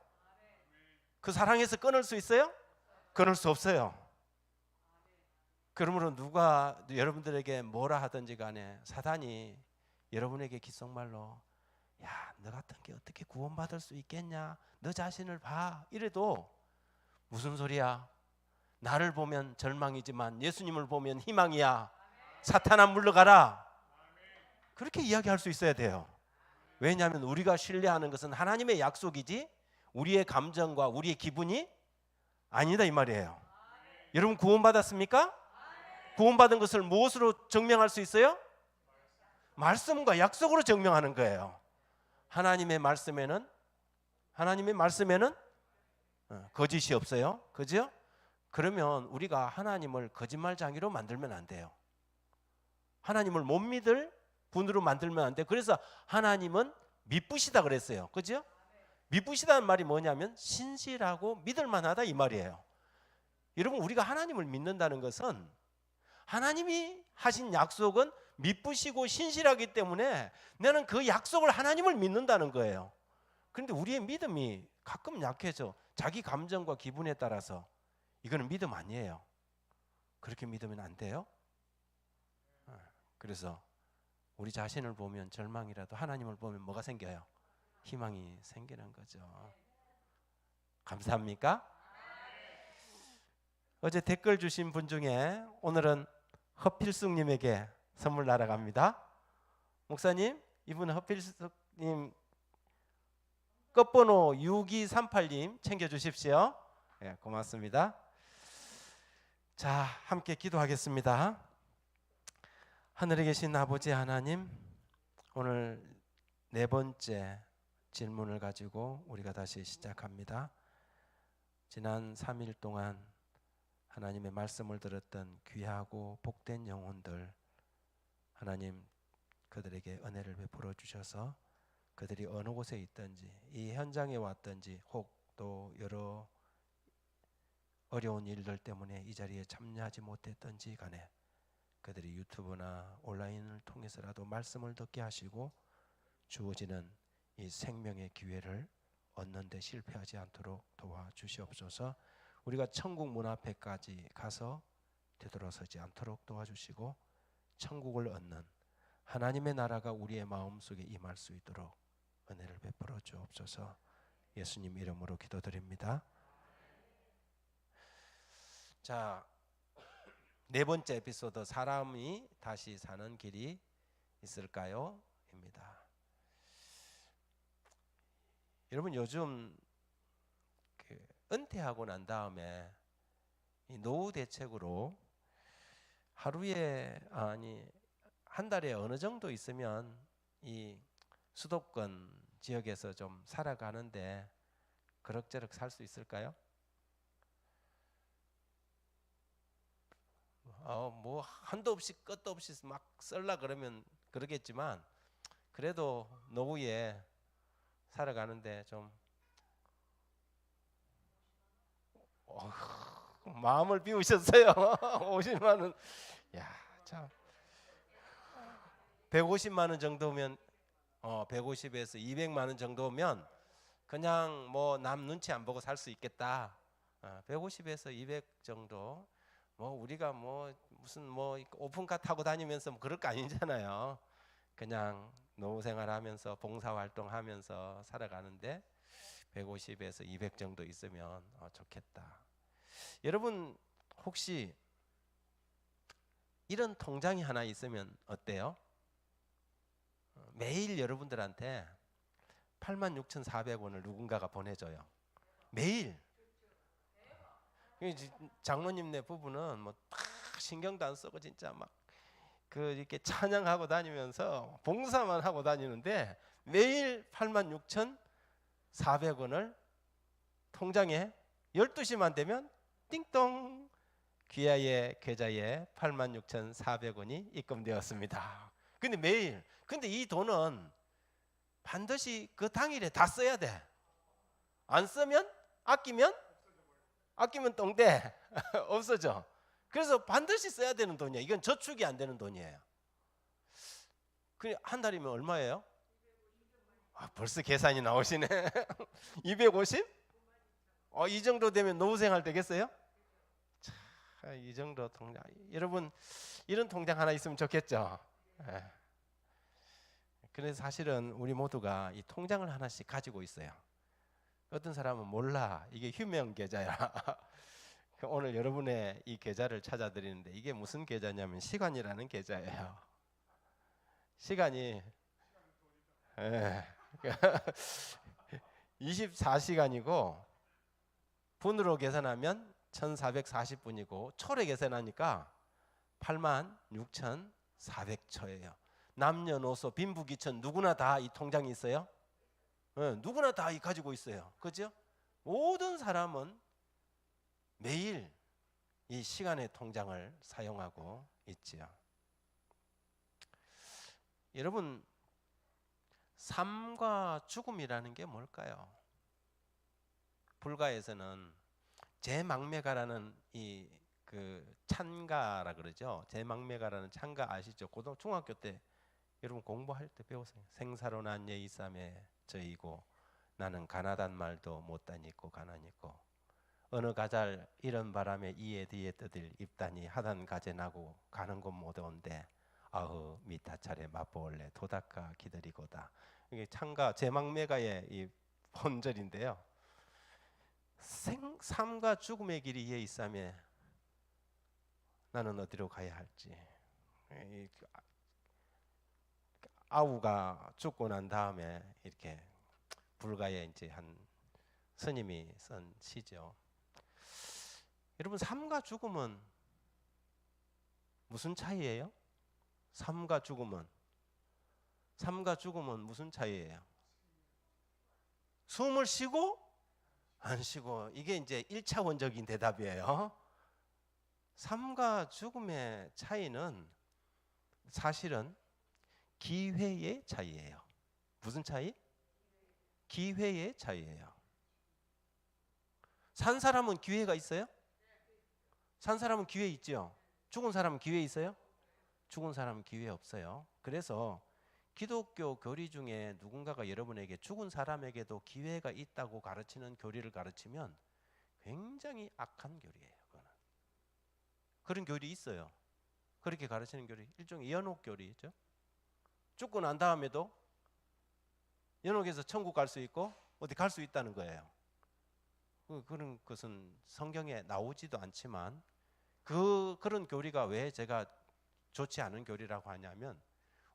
Speaker 5: 그 사랑에서 끊을 수 있어요? 끊을 수 없어요. 그러므로 누가 여러분들에게 뭐라 하든지 간에 사단이 여러분에게 귓속말로 야, 너 같은 게 어떻게 구원받을 수 있겠냐? 너 자신을 봐. 이래도 무슨 소리야? 나를 보면 절망이지만 예수님을 보면 희망이야. 사탄아 물러가라. 그렇게 이야기할 수 있어야 돼요. 왜냐하면 우리가 신뢰하는 것은 하나님의 약속이지 우리의 감정과 우리의 기분이 아니다 이 말이에요. 여러분 구원받았습니까? 구원받은 것을 무엇으로 증명할 수 있어요? 말씀과 약속으로 증명하는 거예요. 하나님의 말씀에는 거짓이 없어요. 그죠? 그러면 우리가 하나님을 거짓말장이로 만들면 안 돼요. 하나님을 못 믿을 분으로 만들면 안 돼요. 그래서 하나님은 믿으시다 그랬어요. 그죠? 믿으시다는 말이 뭐냐면 신실하고 믿을 만하다 이 말이에요. 여러분, 우리가 하나님을 믿는다는 것은 하나님이 하신 약속은 믿으시고 신실하기 때문에 나는 그 약속을 하나님을 믿는다는 거예요. 그런데 우리의 믿음이 가끔 약해져. 자기 감정과 기분에 따라서. 이거는 믿음 아니에요. 그렇게 믿으면 안 돼요. 그래서 우리 자신을 보면 절망이라도 하나님을 보면 뭐가 생겨요? 희망이 생기는 거죠. 감사합니까? 어제 댓글 주신 분 중에 오늘은 허필숙님에게 선물 날아갑니다. 목사님, 이분 허필숙님 끝번호 6238님 챙겨주십시오. 네, 고맙습니다. 자, 함께 기도하겠습니다. 하늘에 계신 아버지 하나님, 오늘 네 번째 질문을 가지고 우리가 다시 시작합니다. 지난 3일 동안 하나님의 말씀을 들었던 귀하고 복된 영혼들, 하나님 그들에게 은혜를 베풀어 주셔서 그들이 어느 곳에 있든지 이 현장에 왔든지 혹 또 여러 어려운 일들 때문에 이 자리에 참여하지 못했던지 간에 그들이 유튜브나 온라인을 통해서라도 말씀을 듣게 하시고 주어지는 이 생명의 기회를 얻는 데 실패하지 않도록 도와주시옵소서. 우리가 천국 문 앞에까지 가서 되돌아서지 않도록 도와주시고 천국을 얻는 하나님의 나라가 우리의 마음속에 임할 수 있도록 은혜를 베풀어 주옵소서. 예수님 이름으로 기도드립니다. 자, 네 번째 에피소드, 사람이 다시 사는 길이 있을까요? 입니다. 여러분, 요즘 은퇴하고 난 다음에 이 노후 대책으로 하루에 한 달에 어느 정도 있으면 이 수도권 지역에서 좀 살아가는데 그럭저럭 살 수 있을까요? 뭐 한도 없이 끝도 없이 막 쓸라 그러면 그러겠지만 그래도 노후에 살아가는데 좀 마음을 비우셨어요. 50만 원. 야, 참. 150만 원 정도면 150에서 200만 원 정도면 그냥 뭐 남 눈치 안 보고 살 수 있겠다. 150에서 200 정도. 뭐 우리가 뭐 무슨 뭐 오픈카 타고 다니면서 뭐 그럴 거 아니잖아요. 그냥 노후 생활하면서 봉사 활동하면서 살아가는데 150에서 200 정도 있으면 좋겠다. 여러분, 혹시 이런 통장이 하나 있으면 어때요? 매일 여러분들한테 86,400원을 누군가가 보내줘요. 매일. 장로님네 부부는 뭐 신경도 안 쓰고 진짜 막 이렇게 찬양하고 다니면서 봉사만 하고 다니는데 매일 86,400원을 통장에 12시만 되면 띵동 귀하의 계좌에 86,400원이 입금되었습니다. 근데 매일. 근데 이 돈은 반드시 그 당일에 다 써야 돼. 안 쓰면 아끼면 똥대 없어져. 그래서 반드시 써야 되는 돈이야. 이건 저축이 안 되는 돈이에요. 한 달이면 얼마예요? 벌써 계산이 나오시네. 250? 이 정도 되면 노후생활 되겠어요? 이 정도 통장. 여러분, 이런 통장 하나 있으면 좋겠죠? 그래서 사실은 우리 모두가 이 통장을 하나씩 가지고 있어요. 어떤 사람은 몰라. 이게 휴명 계좌야. 오늘 여러분의 이 계좌를 찾아드리는데 이게 무슨 계좌냐면 시간이라는 계좌예요. 시간이 24시간이고 분으로 계산하면 1440분이고 초로 계산하니까 86,400초예요. 남녀노소 빈부귀천 누구나 다 이 통장이 있어요. 누구나 다 가지고 있어요. 그죠? 모든 사람은 매일 이 시간의 통장을 사용하고 있지요. 여러분, 삶과 죽음이라는 게 뭘까요? 불가에서는 제망매가라는 그 찬가라 그러죠. 제망매가라는 찬가 아시죠? 중학교 때 여러분 공부할 때 배웠어요. 생사로 난 예이삼에 저이고 나는 가나단 말도 못 다니고 가난이고 어느 가잘 이런 바람에 이에 뒤에 떠들 입다니 하단 가재 나고 가는 곳 못 온데 아흐 미타차례 맛보올래 도닦아 기다리고다. 이게 창가 제망매가의 이 본절인데요. 삶과 죽음의 길이 이에 있사매 나는 어디로 가야 할지. 아우가 죽고 난 다음에 이렇게 불가에 이제 한 스님이 쓴 시죠. 여러분, 삶과 죽음은 무슨 차이예요? 삶과 죽음은 무슨 차이예요? 숨을 쉬고 안 쉬고, 이게 이제 1차원적인 대답이에요. 삶과 죽음의 차이는 사실은 기회의 차이예요. 무슨 차이? 기회의 차이예요. 산 사람은 기회가 있어요? 산 사람은 기회 있죠. 죽은 사람은 기회 있어요? 죽은 사람은 기회 없어요. 그래서 기독교 교리 중에 누군가가 여러분에게 죽은 사람에게도 기회가 있다고 가르치는 교리를 가르치면 굉장히 악한 교리예요. 그런 교리 있어요. 그렇게 가르치는 교리, 일종의 연옥 교리죠. 죽고 난 다음에도 연옥에서 천국 갈 수 있고 어디 갈 수 있다는 거예요. 그런 것은 성경에 나오지도 않지만 그런 교리가 왜 제가 좋지 않은 교리라고 하냐면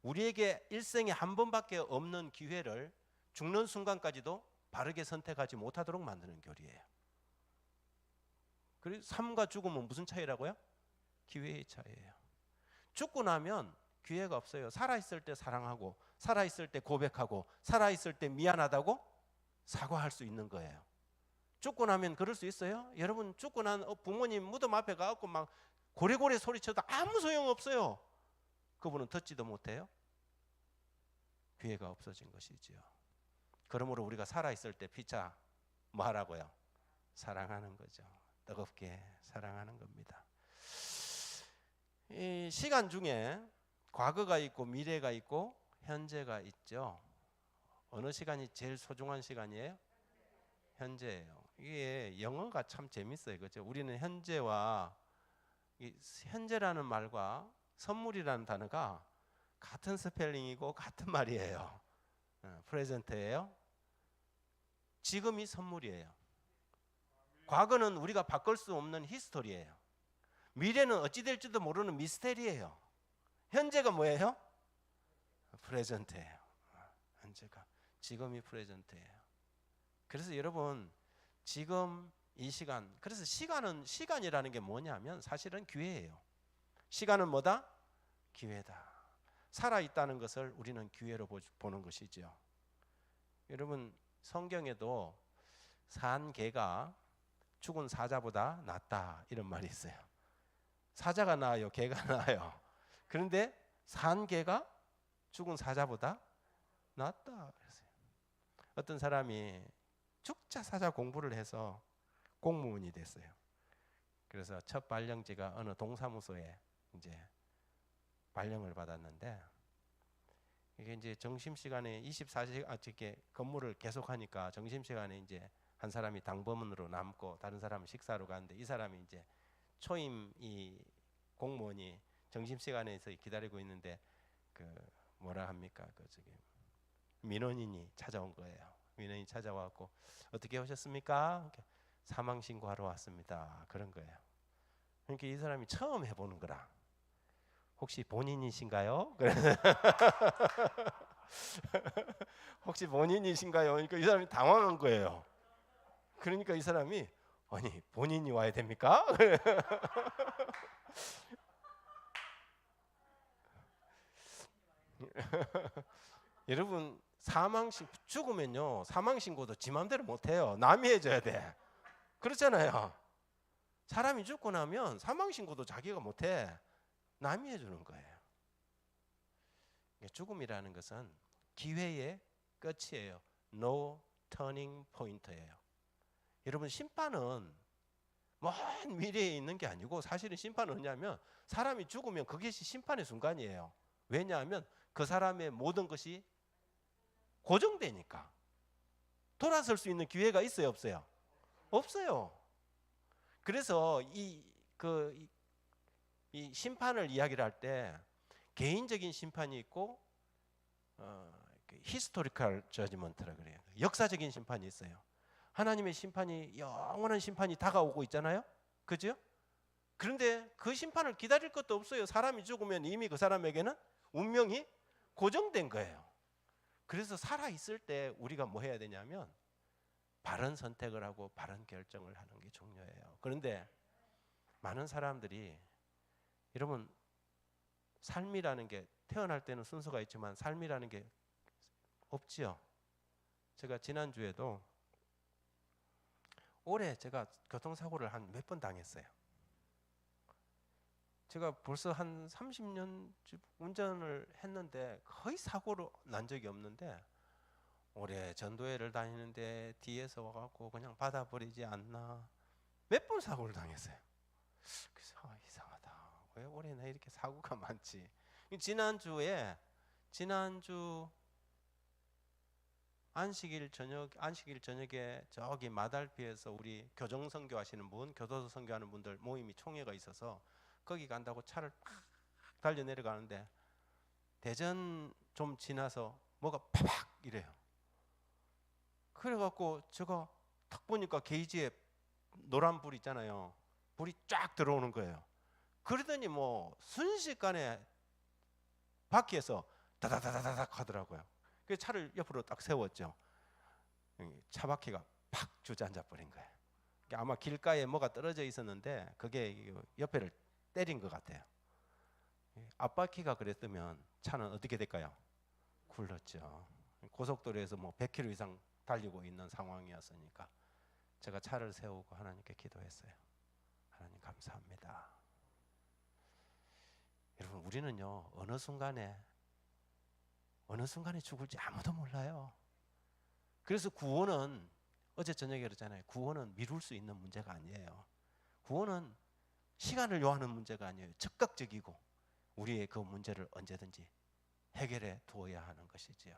Speaker 5: 우리에게 일생에 한 번밖에 없는 기회를 죽는 순간까지도 바르게 선택하지 못하도록 만드는 교리예요. 그리고 삶과 죽음은 무슨 차이라고요? 기회의 차이예요. 죽고 나면 기회가 없어요. 살아있을 때 사랑하고 살아있을 때 고백하고 살아있을 때 미안하다고 사과할 수 있는 거예요. 죽고 나면 그럴 수 있어요? 여러분, 죽고 난 부모님 무덤 앞에 가서 막 고래고래 소리쳐도 아무 소용없어요. 그분은 듣지도 못해요. 기회가 없어진 것이지요. 그러므로 우리가 살아있을 때 피차 뭐 하라고요? 사랑하는 거죠. 뜨겁게 사랑하는 겁니다. 이 시간 중에 과거가 있고 미래가 있고 현재가 있죠. 어느 시간이 제일 소중한 시간이에요? 현재예요. 이게 영어가 참 재밌어요. 그렇죠? 우리는 현재와 현재라는 말과 선물이라는 단어가 같은 스펠링이고 같은 말이에요. 프레젠트예요. 지금이 선물이에요. 과거는 우리가 바꿀 수 없는 히스토리예요. 미래는 어찌 될지도 모르는 미스테리예요. 현재가 뭐예요? 프레젠트예요. 현재가 지금이 프레젠트예요. 그래서 여러분, 지금 이 시간, 그래서 시간이라는 게 뭐냐면 사실은 기회예요. 시간은 뭐다? 기회다. 살아있다는 것을 우리는 기회로 보는 것이죠. 여러분, 성경에도 산 개가 죽은 사자보다 낫다 이런 말이 있어요. 사자가 나아요, 개가 나아요? 그런데 산 개가 죽은 사자보다 낫다 그랬어요. 어떤 사람이 죽자 사자 공부를 해서 공무원이 됐어요. 그래서 첫 발령지가 어느 동사무소에 이제 발령을 받았는데, 이게 이제 점심시간에 24시간 이렇게 근무를 계속하니까 점심시간에 이제 한 사람이 당번으로 남고 다른 사람은 식사로 가는데, 이 사람이 이제 초임 이 공무원이 점심시간에서 기다리고 있는데 그 뭐라 합니까? 그 저기 민원인이 찾아온 거예요. 민원인이 찾아와서 어떻게 오셨습니까? 사망 신고하러 왔습니다. 그런 거예요. 그러니까 이 사람이 처음 해보는 거라. 혹시 본인이신가요? 혹시 본인이신가요? 그러니까 이 사람이 당황한 거예요. 그러니까 이 사람이 아니 본인이 와야 됩니까? 여러분 죽으면요 사망 신고도 지 맘대로 못 해요. 남이 해줘야 돼. 그렇잖아요. 사람이 죽고 나면 사망 신고도 자기가 못 해. 남이 해주는 거예요. 죽음이라는 것은 기회의 끝이에요. No turning point예요. 여러분 심판은 먼 미래에 있는 게 아니고 사실은 심판은 뭐냐면 사람이 죽으면 그것이 심판의 순간이에요. 왜냐하면 그 사람의 모든 것이 고정되니까. 돌아설 수 있는 기회가 있어요, 없어요? 없어요. 그래서 이 심판을 이야기를 할 때 개인적인 심판이 있고 히스토리컬 저지먼트라 그래요. 역사적인 심판이 있어요. 하나님의 심판이 영원한 심판이 다가오고 있잖아요. 그죠? 그런데 그 심판을 기다릴 것도 없어요. 사람이 죽으면 이미 그 사람에게는 운명이 고정된 거예요. 그래서 살아 있을 때 우리가 뭐 해야 되냐면 바른 선택을 하고 바른 결정을 하는 게 중요해요. 그런데 많은 사람들이 여러분 삶이라는 게 태어날 때는 순서가 있지만 삶이라는 게 없지요. 제가 지난주에도 올해 제가 교통사고를 한 몇 번 당했어요. 제가 벌써 한 30년 운전을 했는데 거의 사고로 난 적이 없는데 올해 전도회를 다니는데 뒤에서 와갖고 그냥 받아버리지 않나 몇 번 사고를 당했어요. 그래서 이상하다. 왜 올해 나 이렇게 사고가 많지? 지난주 안식일 저녁에 저기 마달피에서 우리 교정 선교하시는 분, 교도소 선교하는 분들 모임이 총회가 있어서 거기 간다고 차를 팍 달려 내려가는데 대전 좀 지나서 뭐가 파박 이래요. 그래갖고 제가 딱 보니까 게이지에 노란 불 있잖아요. 불이 쫙 들어오는 거예요. 그러더니 뭐 순식간에 바퀴에서 다다다다닥 하더라고요. 그래서 차를 옆으로 딱 세웠죠. 차 바퀴가 팍 주저앉아 버린 거예요. 아마 길가에 뭐가 떨어져 있었는데 그게 옆에를 때린 것 같아요. 앞바퀴가 그랬으면 차는 어떻게 될까요? 굴렀죠. 고속도로에서 뭐 100km 이상 달리고 있는 상황이었으니까 제가 차를 세우고 하나님께 기도했어요. 하나님 감사합니다. 여러분 우리는요 어느 순간에 죽을지 아무도 몰라요. 그래서 구원은 어제 저녁에 그랬잖아요. 구원은 미룰 수 있는 문제가 아니에요. 구원은 시간을 요하는 문제가 아니에요. 즉각적이고 우리의 그 문제를 언제든지 해결해 두어야 하는 것이지요.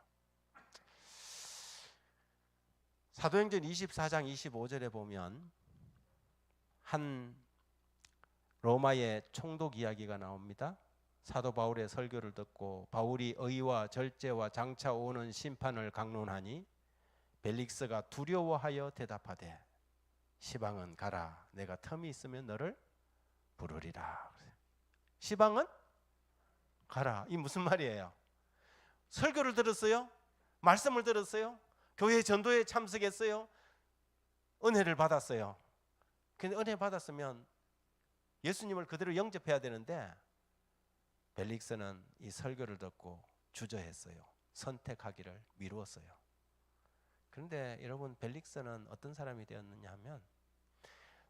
Speaker 5: 사도행전 24장 25절에 보면 한 로마의 총독 이야기가 나옵니다. 사도 바울의 설교를 듣고 바울이 의와 절제와 장차 오는 심판을 강론하니 벨릭스가 두려워하여 대답하되 시방은 가라. 내가 틈이 있으면 너를 부르리라. 시방은 가라. 이 무슨 말이에요? 설교를 들었어요? 말씀을 들었어요? 교회 전도에 참석했어요? 은혜를 받았어요. 근데 은혜 받았으면 예수님을 그대로 영접해야 되는데 벨릭스는 이 설교를 듣고 주저했어요. 선택하기를 미루었어요. 그런데 여러분 벨릭스는 어떤 사람이 되었느냐 하면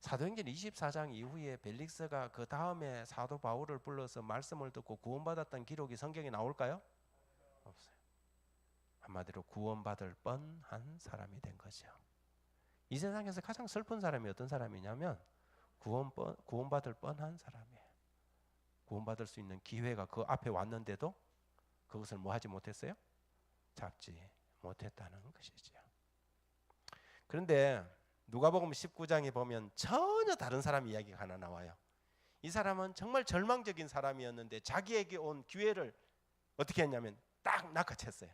Speaker 5: 사도행전 24장 이후에 벨릭스가 그 다음에 사도 바울을 불러서 말씀을 듣고 구원받았던 기록이 성경에 나올까요? 없어요. 한마디로 구원받을 뻔한 사람이 된 거죠. 이 세상에서 가장 슬픈 사람이 어떤 사람이냐면 구원받을 뻔한 사람이에요. 구원받을 수 있는 기회가 그 앞에 왔는데도 그것을 뭐 하지 못했어요? 잡지 못했다는 것이죠. 그런데 누가복음 19장에 보면 전혀 다른 사람 이야기가 하나 나와요. 이 사람은 정말 절망적인 사람이었는데 자기에게 온 기회를 어떻게 했냐면 딱 낚아챘어요.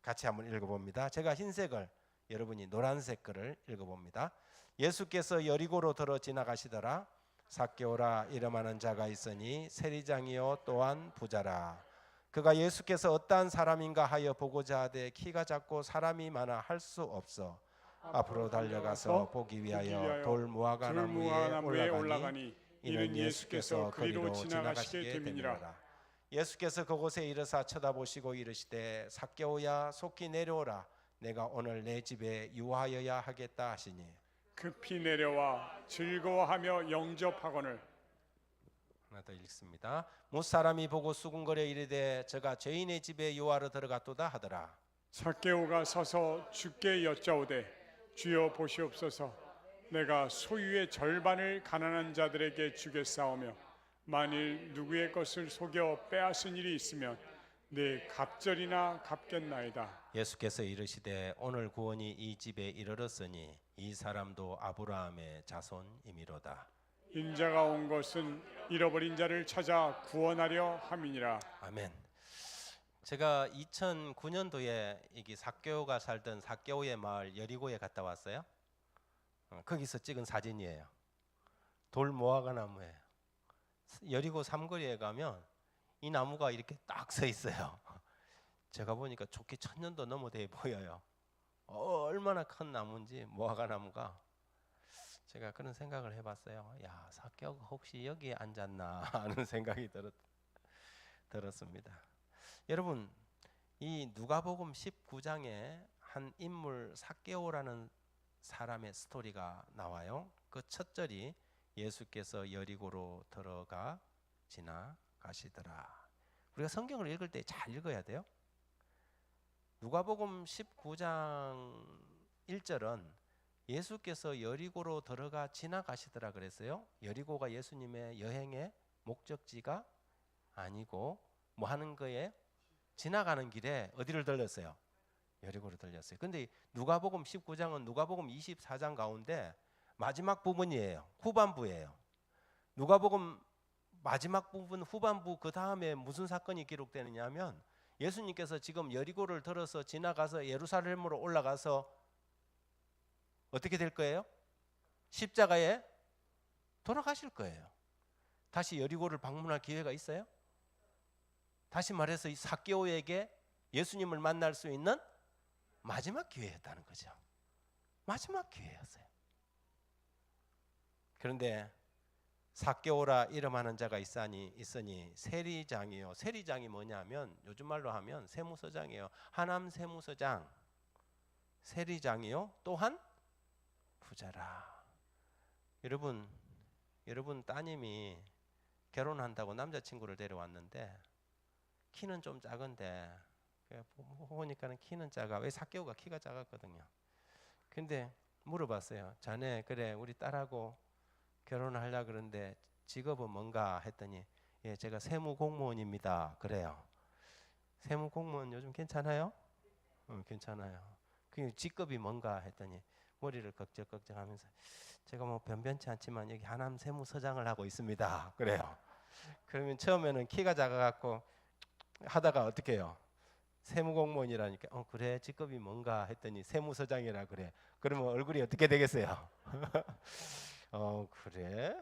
Speaker 5: 같이 한번 읽어봅니다. 제가 흰색을 여러분이 노란색 글을 읽어봅니다. 예수께서 여리고로 들어 지나가시더라. 삭개오라 이름하는 자가 있으니 세리장이요 또한 부자라. 그가 예수께서 어떠한 사람인가 하여 보고자 하되 키가 작고 사람이 많아 할 수 없어 앞으로 달려가서 보기 위하여 돌 무화과 나무에 올라가니 이는 예수께서 그리로 지나가시게 됨이니라. 예수께서 그곳에 이르사 쳐다보시고 이르시되 삭개오야 속히 내려오라 내가 오늘 내 집에 유하여야 하겠다 하시니
Speaker 1: 급히 내려와 즐거워하며 영접하거늘.
Speaker 5: 하나 더 읽습니다. 못사람이 보고 수군거려 이르되 저가 죄인의 집에 유하러 들어갔도다 하더라.
Speaker 1: 삭개오가 서서 주께 여짜오되 주여 보시옵소서 내가 소유의 절반을 가난한 자들에게 주겠사오며 만일 누구의 것을 속여 빼앗은 일이 있으면 내 갑절이나 갚겠나이다.
Speaker 5: 예수께서 이르시되 오늘 구원이 이 집에 이르렀으니 이 사람도 아브라함의 자손이미로다.
Speaker 1: 인자가 온 것은 잃어버린 자를 찾아 구원하려 함이니라.
Speaker 5: 아멘. 제가 2009년도에 이게 삭개오가 살던 삭개오의 마을 여리고에 갔다 왔어요. 거기서 찍은 사진이에요. 돌 모아가 나무예요. 여리고 삼거리에 가면 이 나무가 이렇게 딱 서 있어요. 제가 보니까 좋게 1000년도 넘어 돼 보여요. 얼마나 큰 나무인지 모아가 나무가. 제가 그런 생각을 해봤어요. 야, 삭개오가 혹시 여기에 앉았나 하는 생각이 들었습니다. 여러분, 이 누가복음 19장에 한 인물 삭개오라는 사람의 스토리가 나와요. 그 첫 절이 예수께서 여리고로 들어가 지나가시더라. 우리가 성경을 읽을 때 잘 읽어야 돼요. 누가복음 19장 1절은 예수께서 여리고로 들어가 지나가시더라 그랬어요. 여리고가 예수님의 여행의 목적지가 아니고 뭐 하는 거예요? 지나가는 길에 어디를 들렸어요? 여리고를 들렸어요. 근데 누가복음 19장은 누가복음 24장 가운데 마지막 부분이에요. 후반부예요. 누가복음 마지막 부분 후반부 그 다음에 무슨 사건이 기록되느냐 하면 예수님께서 지금 여리고를 들어서 지나가서 예루살렘으로 올라가서 어떻게 될 거예요? 십자가에 돌아가실 거예요. 다시 여리고를 방문할 기회가 있어요? 다시 말해서 이 삭개오에게 예수님을 만날 수 있는 마지막 기회였다는 거죠. 마지막 기회였어요. 그런데 삭개오라 이름하는 자가 있으니 세리장이요. 세리장이 뭐냐면 요즘 말로 하면 세무서장이에요. 하남 세무서장. 세리장이요. 또한 부자라. 여러분 따님이 결혼한다고 남자친구를 데려왔는데 키는 좀 작은데 보니까는 키는 작아. 왜 삭개오가 키가 작았거든요. 근데 물어봤어요. 자네 그래 우리 딸하고 결혼하려 그러는데 직업은 뭔가 했더니 예 제가 세무공무원입니다. 그래요. 세무공무원 요즘 괜찮아요? 괜찮아요. 그 직급이 뭔가 했더니 머리를 걱정하면서 제가 뭐 변변치 않지만 여기 하남 세무서장을 하고 있습니다. 그래요. 그러면 처음에는 키가 작아갖고 하다가 어떻게 해요? 세무공무원이라니까 그래 직급이 뭔가 했더니 세무서장이라 그래. 그러면 얼굴이 어떻게 되겠어요? 그래?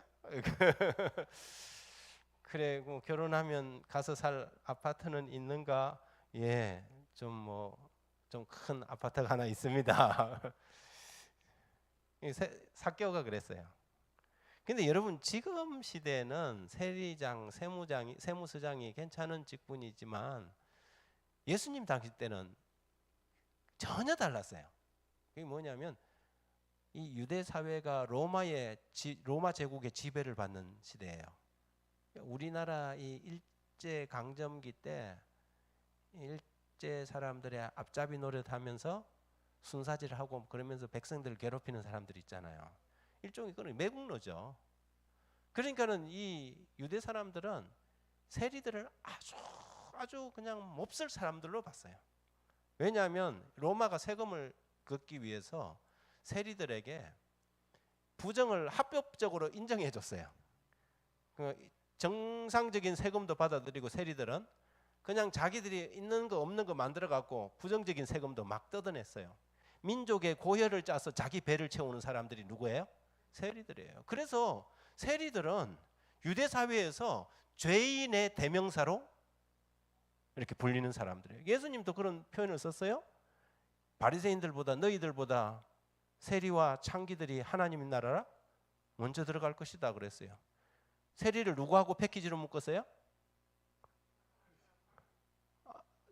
Speaker 5: 그래 뭐 결혼하면 가서 살 아파트는 있는가? 예, 좀 큰 아파트가 하나 있습니다. 삭개오가 그랬어요. 근데 여러분 지금 시대는 세리장, 세무서장이 괜찮은 직분이지만 예수님 당시 때는 전혀 달랐어요. 그게 뭐냐면 이 유대 사회가 로마 제국의 지배를 받는 시대예요. 우리나라 이 일제 강점기 때 일제 사람들의 앞잡이 노릇하면서 순사질을 하고 그러면서 백성들을 괴롭히는 사람들 있잖아요. 일종의 그런 매국노죠. 그러니까는 이 유대 사람들은 세리들을 아주 그냥 몹쓸 사람들로 봤어요. 왜냐하면 로마가 세금을 걷기 위해서 세리들에게 부정을 합법적으로 인정해 줬어요. 정상적인 세금도 받아들이고 세리들은 그냥 자기들이 있는 거 없는 거 만들어 갖고 부정적인 세금도 막 뜯어냈어요. 민족의 고혈을 짜서 자기 배를 채우는 사람들이 누구예요? 세리들이에요. 그래서 세리들은 유대 사회에서 죄인의 대명사로 이렇게 불리는 사람들이에요. 예수님도 그런 표현을 썼어요. 바리새인들보다 너희들보다 세리와 창기들이 하나님 나라라 먼저 들어갈 것이다 그랬어요. 세리를 누구하고 패키지로 묶었어요?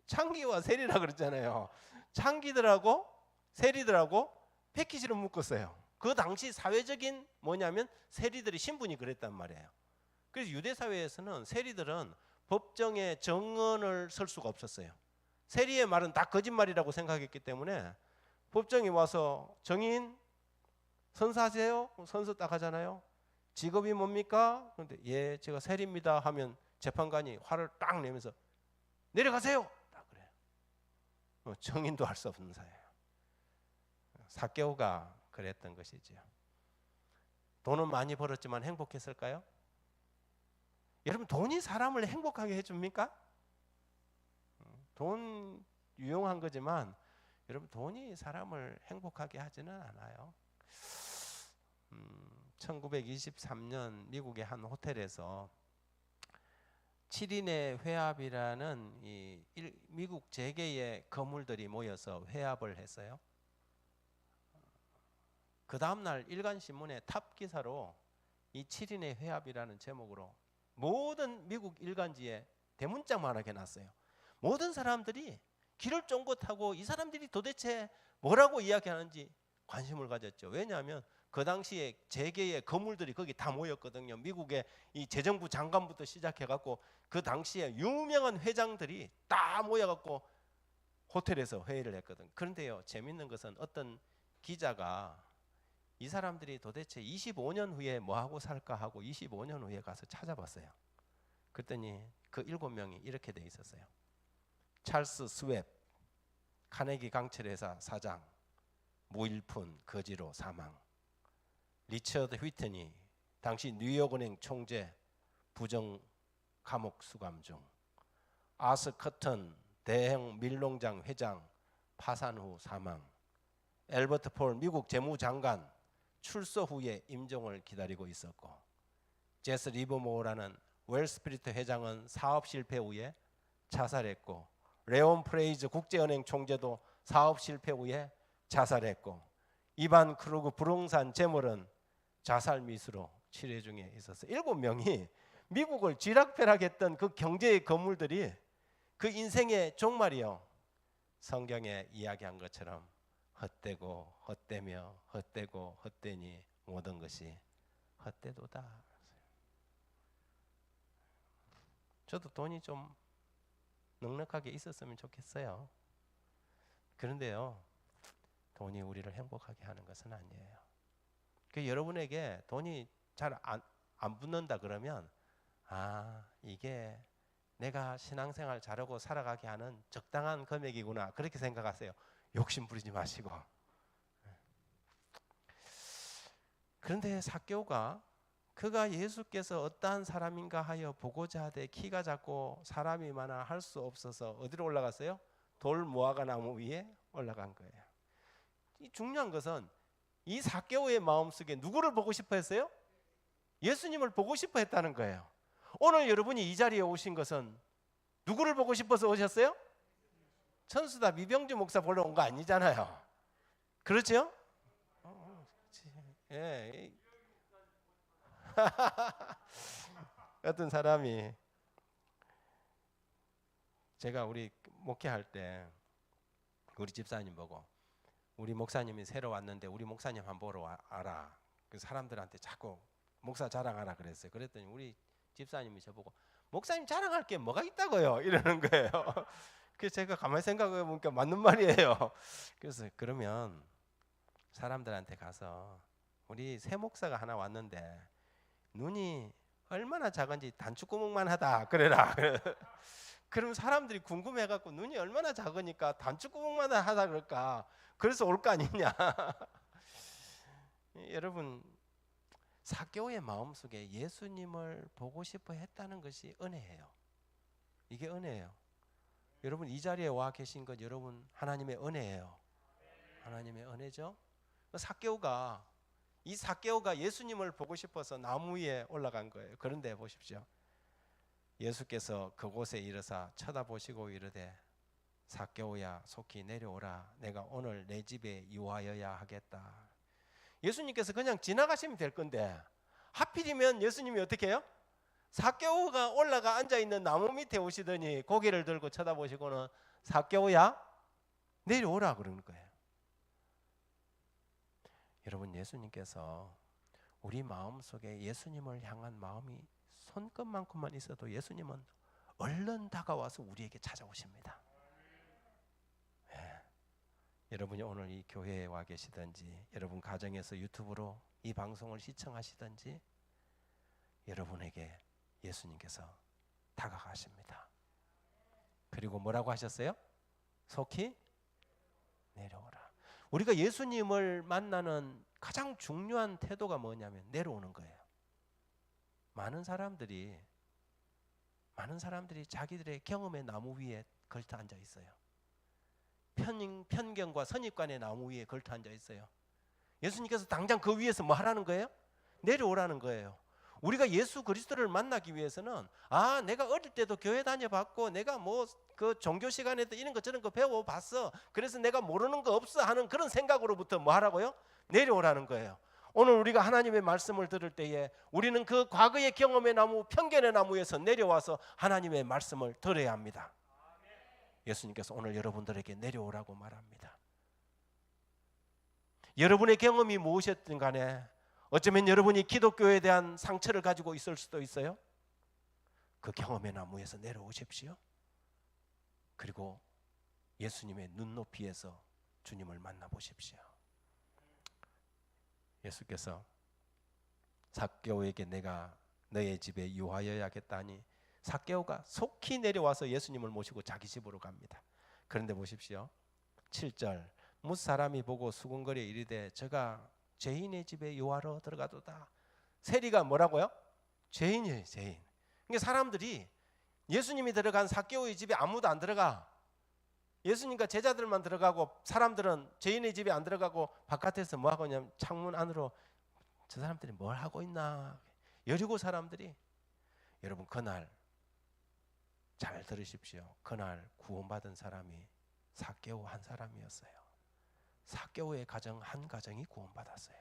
Speaker 5: 창기와 세리라 그랬잖아요. 창기들하고 세리들하고 패키지로 묶었어요. 그 당시 사회적인 뭐냐면 세리들의 신분이 그랬단 말이에요. 그래서 유대 사회에서는 세리들은 법정에 정언을 설 수가 없었어요. 세리의 말은 다 거짓말이라고 생각했기 때문에 법정에 와서 정인 선사하세요? 선서 딱 하잖아요. 직업이 뭡니까? 그런데 예, 제가 세리입니다 하면 재판관이 화를 딱 내면서 내려가세요. 딱 그래요. 정인도 할 수 없는 사회예요. 삭개오가 그랬던 것이지요. 돈은 많이 벌었지만 행복했을까요? 여러분, 돈이 사람을 행복하게 해줍니까? 돈 유용한 거지만 여러분, 돈이 사람을 행복하게 하지는 않아요. 1923년 미국의 한 호텔에서 7인의 회합이라는 미국 재계의 거물들이 모여서 회합을 했어요. 그 다음날 일간신문의 탑 기사로 이 7인의 회합이라는 제목으로 모든 미국 일간지에 대문짝만하게 났어요. 모든 사람들이 길을 쫑긋하고 이 사람들이 도대체 뭐라고 이야기하는지 관심을 가졌죠. 왜냐하면 그 당시에 재계의 거물들이 거기 다 모였거든요. 미국의 이 재정부 장관부터 시작해갖고 그 당시에 유명한 회장들이 다 모여갖고 호텔에서 회의를 했거든. 그런데요, 재밌는 것은 어떤 기자가 이 사람들이 도대체 25년 후에 뭐하고 살까 하고 25년 후에 가서 찾아봤어요. 그랬더니 그 7명이 이렇게 돼 있었어요. 찰스 스웹, 카네기 강철회사 사장, 무일푼 거지로 사망. 리처드 휘트니, 당시 뉴욕은행 총재, 부정 감옥 수감 중. 아스 커튼, 대형 밀농장 회장, 파산 후 사망. 엘버트 폴 미국 재무장관, 출소 후에 임종을 기다리고 있었고, 제스 리버모어라는 웰스프리트 회장은 사업 실패 후에 자살했고, 레온 프레이즈 국제은행 총재도 사업 실패 후에 자살했고, 이반 크루그 부동산 재물은 자살 미수로 치료 중에 있었어요. 7명이 미국을 쥐락펴락했던 그 경제의 거물들이 그 인생의 종말이요, 성경에 이야기한 것처럼 헛되고 헛되며 헛되고 헛되니 모든 것이 헛되도다. 저도 돈이 좀 넉넉하게 있었으면 좋겠어요. 그런데요, 돈이 우리를 행복하게 하는 것은 아니에요. 그 여러분에게 돈이 잘 안 붙는다 그러면 이게 내가 신앙생활 잘하고 살아가게 하는 적당한 금액이구나, 그렇게 생각하세요. 욕심 부리지 마시고. 그런데 삭개오가 그가 예수께서 어떠한 사람인가 하여 보고자 하되 키가 작고 사람이 많아 할 수 없어서 어디로 올라갔어요? 돌 무화과 나무 위에 올라간 거예요. 이 중요한 것은 이 삭개오의 마음속에 누구를 보고 싶어 했어요? 예수님을 보고 싶어 했다는 거예요. 오늘 여러분이 이 자리에 오신 것은 누구를 보고 싶어서 오셨어요? 천수다 미병주 목사 보러 온 거 아니잖아요. 그렇죠? 예. 어떤 사람이, 제가 우리 목회할 때 우리 집사님 보고 우리 목사님이 새로 왔는데 우리 목사님 한번 보러 와라. 그 사람들한테 자꾸 목사 자랑하라 그랬어요. 그랬더니 우리 집사님이 저보고 목사님 자랑할 게 뭐가 있다고요? 이러는 거예요. 그래서 제가 가만히 생각해 보니까 맞는 말이에요. 그래서 그러면 사람들한테 가서 우리 새 목사가 하나 왔는데 눈이 얼마나 작은지 단추구멍만 하다 그래라. 그럼 사람들이 궁금해갖고 눈이 얼마나 작으니까 단추구멍만 하다 그럴까? 그래서 올 거 아니냐? 여러분, 삭개오의 마음속에 예수님을 보고 싶어 했다는 것이 은혜예요. 이게 은혜예요. 여러분, 이 자리에 와 계신 것 여러분 하나님의 은혜예요. 하나님의 은혜죠. 이 삭개오가 예수님을 보고 싶어서 나무 위에 올라간 거예요. 그런데 보십시오. 예수께서 그곳에 이르사 쳐다보시고 이르되 삭개오야 속히 내려오라. 내가 오늘 내 집에 유하여야 하겠다. 예수님께서 그냥 지나가시면 될 건데 하필이면 예수님이 어떻게 해요? 삭개오가 올라가 앉아 있는 나무 밑에 오시더니 고개를 들고 쳐다보시고는 삭개오야 내려오라 그러는 거예요. 여러분, 예수님께서 우리 마음속에 예수님을 향한 마음이 손끝만큼만 있어도 예수님은 얼른 다가와서 우리에게 찾아오십니다. 예. 여러분이 오늘 이 교회에 와 계시든지 여러분 가정에서 유튜브로 이 방송을 시청하시든지 여러분에게 예수님께서 다가가십니다. 그리고 뭐라고 하셨어요? 속히 내려오라. 우리가 예수님을 만나는 가장 중요한 태도가 뭐냐면 내려오는 거예요. 많은 사람들이 자기들의 경험의 나무 위에 걸터 앉아 있어요. 편견과 선입관의 나무 위에 걸터 앉아 있어요. 예수님께서 당장 그 위에서 뭐 하라는 거예요? 내려오라는 거예요. 우리가 예수 그리스도를 만나기 위해서는 내가 어릴 때도 교회 다녀봤고 내가 뭐 그 종교 시간에도 이런 거 저런 거 배워봤어. 그래서 내가 모르는 거 없어 하는 그런 생각으로부터 뭐 하라고요? 내려오라는 거예요. 오늘 우리가 하나님의 말씀을 들을 때에 우리는 그 과거의 경험의 나무, 편견의 나무에서 내려와서 하나님의 말씀을 들어야 합니다. 예수님께서 오늘 여러분들에게 내려오라고 말합니다. 여러분의 경험이 무엇이었든 간에 어쩌면 여러분이 기독교에 대한 상처를 가지고 있을 수도 있어요. 그 경험의 나무에서 내려오십시오. 그리고 예수님의 눈높이에서 주님을 만나보십시오. 예수께서 삭개오에게 내가 너의 집에 유하여야겠다니 삭개오가 속히 내려와서 예수님을 모시고 자기 집으로 갑니다. 그런데 보십시오. 7절 무사람이 보고 수군거려 이르되 저가 죄인의 집에 유하러 들어가도다. 세리가 뭐라고요? 죄인이에요, 죄인. 그러니까 사람들이 예수님이 들어간 삭개오의 집에 아무도 안 들어가. 예수님과 제자들만 들어가고 사람들은 죄인의 집에 안 들어가고 바깥에서 뭐 하고 있냐면 창문 안으로 저 사람들이 뭘 하고 있나. 여리고 사람들이 여러분 그날 잘 들으십시오. 그날 구원받은 사람이 삭개오 한 사람이었어요. 삭개오의 가정 한 가정이 구원받았어요.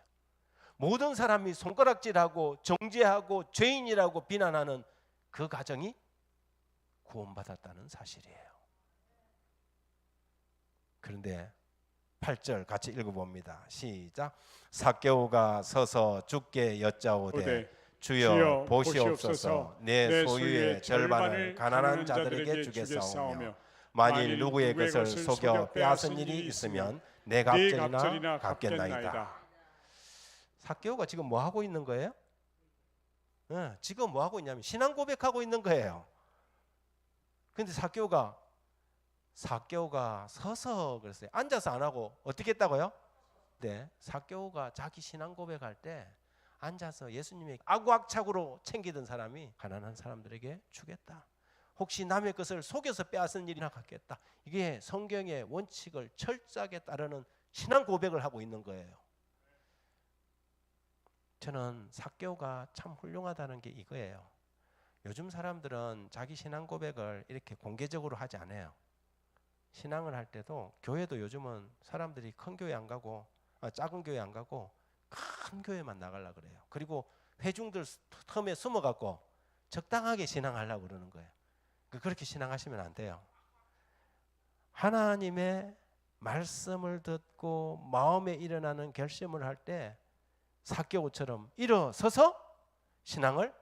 Speaker 5: 모든 사람이 손가락질하고 정죄하고 죄인이라고 비난하는 그 가정이 구원받았다는 사실이에요. 그런데 8절 같이 읽어봅니다. 시작. 삭개오가 서서 주께 여짜오되 주여 보시옵소서 내 소유의 절반을 가난한 자들에게 주겠사오며 만일 누구의 것을 속여 빼앗은 일이 있으면 내 갑절이나 갚겠나이다. 삭개오가 지금 뭐 하고 있는 거예요? 지금 뭐 하고 있냐면 신앙 고백하고 있는 거예요. 그런데 삭개오가 서서 그랬어요. 앉아서 안 하고 어떻게 했다고요? 네, 삭개오가 자기 신앙 고백할 때 앉아서 예수님의 아구악착으로 챙기던 사람이 가난한 사람들에게 주겠다. 혹시 남의 것을 속여서 빼앗은 일이나 갖겠다. 이게 성경의 원칙을 철저하게 따르는 신앙 고백을 하고 있는 거예요. 저는 삭개오가 참 훌륭하다는 게 이거예요. 요즘 사람들은 자기 신앙 고백을 이렇게 공개적으로 하지 않아요. 신앙을 할 때도 교회도 요즘은 사람들이 큰 교회 안 가고 작은 교회 안 가고 큰 교회만 나가려고 그래요. 그리고 회중들 틈에 숨어갖고 적당하게 신앙하려고 그러는 거예요. 그렇게 신앙하시면 안 돼요. 하나님의 말씀을 듣고 마음에 일어나는 결심을 할 때 삭개오처럼 일어서서 신앙을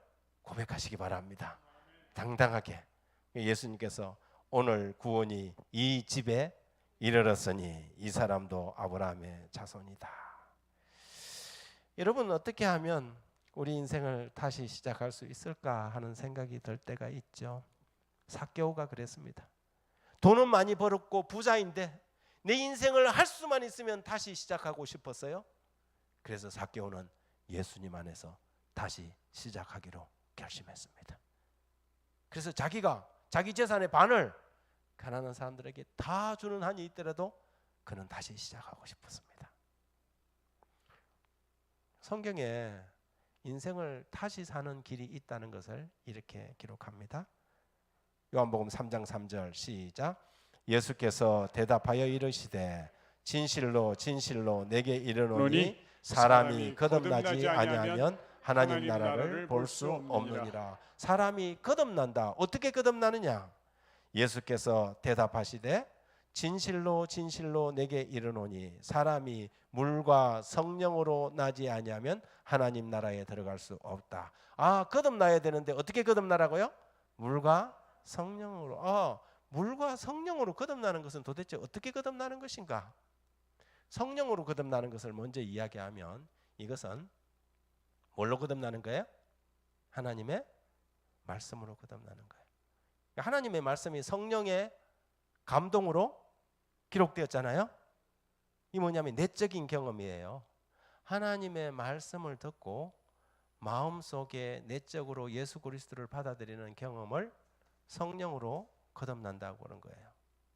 Speaker 5: 고백하시기 바랍니다. 당당하게. 예수님께서 오늘 구원이 이 집에 이르렀으니 이 사람도 아브라함의 자손이다. 여러분 어떻게 하면 우리 인생을 다시 시작할 수 있을까 하는 생각이 들 때가 있죠. 삭개오가 그랬습니다. 돈은 많이 벌었고 부자인데 내 인생을 할 수만 있으면 다시 시작하고 싶었어요. 그래서 삭개오는 예수님 안에서 다시 시작하기로 결심했습니다. 그래서 자기가 자기 재산의 반을 가난한 사람들에게 다 주는 한이 있더라도 그는 다시 시작하고 싶었습니다. 성경에 인생을 다시 사는 길이 있다는 것을 이렇게 기록합니다. 요한복음 3장 3절 시작. 예수께서 대답하여 이르시되 진실로 진실로 내게 이르노니 사람이 거듭나지 아니하면 하나님 나라를 볼 수 없느니라. 사람이 거듭난다. 어떻게 거듭나느냐? 예수께서 대답하시되 진실로 진실로 내게 이르노니 사람이 물과 성령으로 나지 아니하면 하나님 나라에 들어갈 수 없다. 아, 거듭나야 되는데 어떻게 거듭나라고요? 물과 성령으로. 물과 성령으로 거듭나는 것은 도대체 어떻게 거듭나는 것인가? 성령으로 거듭나는 것을 먼저 이야기하면 이것은 뭘로 거듭나는 거예요? 하나님의 말씀으로 거듭나는 거예요. 하나님의 말씀이 성령의 감동으로 기록되었잖아요. 이 뭐냐면 내적인 경험이에요. 하나님의 말씀을 듣고 마음속에 내적으로 예수 그리스도를 받아들이는 경험을 성령으로 거듭난다고 그런 거예요.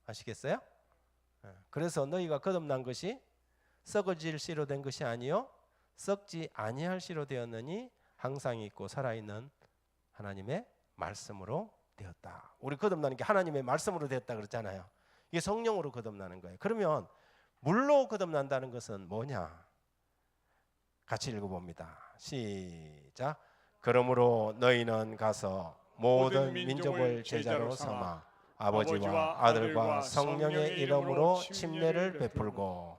Speaker 5: 아시겠어요? 그래서 너희가 거듭난 것이 썩어질 씨로 된 것이 아니요 썩지 아니할 씨로 되었느니 항상 있고 살아있는 하나님의 말씀으로 되었다. 우리 거듭나는 게 하나님의 말씀으로 되었다 그랬잖아요. 이게 성령으로 거듭나는 거예요. 그러면 물로 거듭난다는 것은 뭐냐? 같이 읽어봅니다. 시작. 그러므로 너희는 가서 모든 민족을 제자로 삼아 아버지와 아들과 성령의 이름으로 침례를 베풀고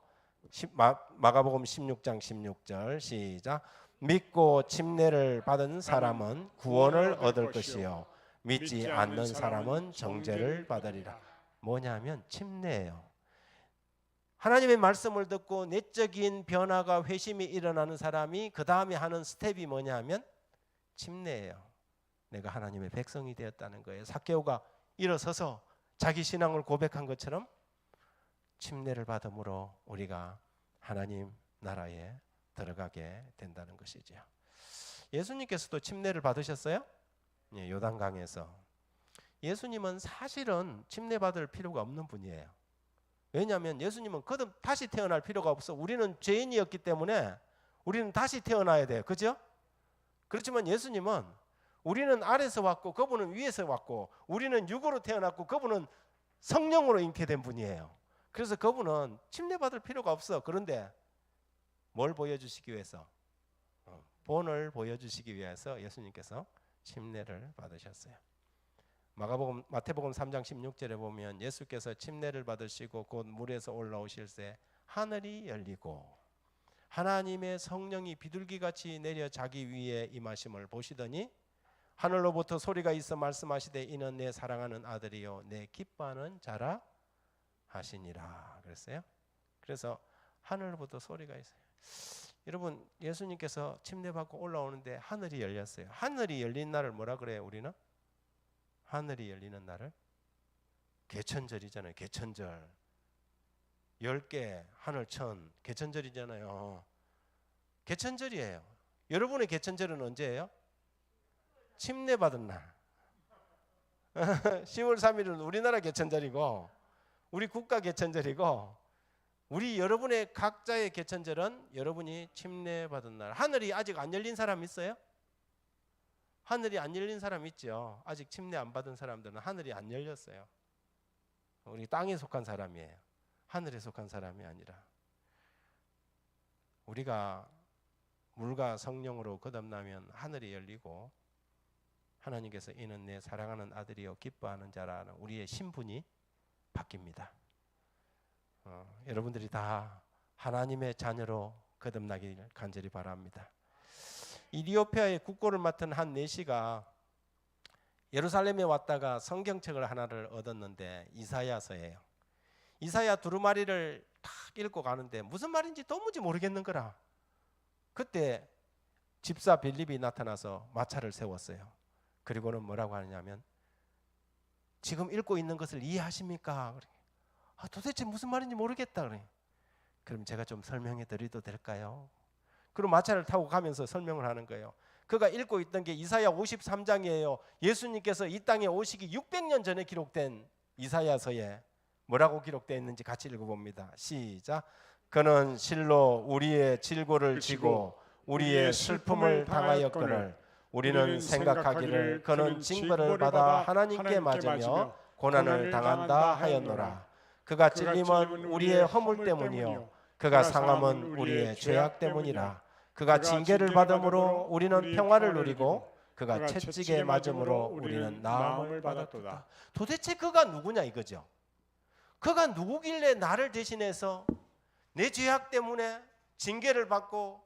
Speaker 5: 마가복음 16장 16절 시작. 믿고 침례를 받은 사람은 구원을 얻을 것이요 믿지 않는 사람은 정죄를 받으리라. 뭐냐면 침례예요. 하나님의 말씀을 듣고 내적인 변화가 회심이 일어나는 사람이 그 다음에 하는 스텝이 뭐냐면 침례예요. 내가 하나님의 백성이 되었다는 거예요. 삭개오가 일어서서 자기 신앙을 고백한 것처럼 침례를 받음으로 우리가 하나님 나라에 들어가게 된다는 것이죠. 예수님께서도 침례를 받으셨어요? 예, 요단강에서. 예수님은 사실은 침례 받을 필요가 없는 분이에요. 왜냐하면 예수님은 다시 태어날 필요가 없어. 우리는 죄인이었기 때문에 우리는 다시 태어나야 돼요. 그죠? 그렇지만 예수님은 우리는 아래서 왔고 그분은 위에서 왔고 우리는 육으로 태어났고 그분은 성령으로 잉태된 분이에요. 그래서 그분은 침례 받을 필요가 없어. 그런데 뭘 보여주시기 위해서? 본을 보여주시기 위해서 예수님께서 침례를 받으셨어요. 마태복음 3장 16절에 보면 예수께서 침례를 받으시고 곧 물에서 올라오실새 하늘이 열리고 하나님의 성령이 비둘기같이 내려 자기 위에 임하심을 보시더니 하늘로부터 소리가 있어 말씀하시되 이는 내 사랑하는 아들이요 내 기뻐하는 자라 하시니라 그랬어요. 그래서 하늘로부터 소리가 있어요. 여러분, 예수님께서 침례 받고 올라오는데 하늘이 열렸어요. 하늘이 열린 날을 뭐라 그래요? 우리는 하늘이 열리는 날을 개천절이잖아요. 개천절 10개 하늘천 개천절이잖아요. 개천절이에요. 여러분의 개천절은 언제예요? 침례 받은 날 10월 3일은 우리나라 개천절이고 우리 국가 개천절이고 우리 여러분의 각자의 개천절은 여러분이 침례 받은 날. 하늘이 아직 안 열린 사람 있어요? 하늘이 안 열린 사람 있죠. 아직 침례 안 받은 사람들은 하늘이 안 열렸어요. 우리 땅에 속한 사람이에요. 하늘에 속한 사람이 아니라. 우리가 물과 성령으로 거듭나면 하늘이 열리고 하나님께서 이는 내 사랑하는 아들이요 기뻐하는 자라는 우리의 신분이 바뀝니다. 여러분들이 다 하나님의 자녀로 거듭나길 간절히 바랍니다. 이디오피아의 국고를 맡은 한 내시가 예루살렘에 왔다가 성경책을 하나를 얻었는데 이사야서예요. 이사야 두루마리를 딱 읽고 가는데 무슨 말인지 도무지 모르겠는 거라. 그때 집사 빌립이 나타나서 마차를 세웠어요. 그리고는 뭐라고 하냐면 지금 읽고 있는 것을 이해하십니까? 도대체 무슨 말인지 모르겠다. 그럼 제가 좀 설명해 드려도 될까요? 그리고 마차를 타고 가면서 설명을 하는 거예요. 그가 읽고 있던 게 이사야 53장이에요. 예수님께서 이 땅에 오시기 600년 전에 기록된 이사야서에 뭐라고 기록되어 있는지 같이 읽어봅니다. 시작. 그는 실로 우리의 질고를 지고 우리의 슬픔을 당하였거늘 우리는 생각하기를 그는 징벌을 받아 하나님께 맞으며 고난을 당한다 하였노라. 그가 찔림은 우리의 허물 때문이요 그가 상함은 우리의 죄악 때문이라. 그가 징계를 받음으로 우리는
Speaker 1: 우리
Speaker 5: 평화를
Speaker 1: 평화를
Speaker 5: 누리고 그가 채찍에 맞음으로 우리는 나음을 받았도다. 도대체 그가 누구냐 이거죠. 그가 누구길래 나를 대신해서 내 죄악 때문에 징계를 받고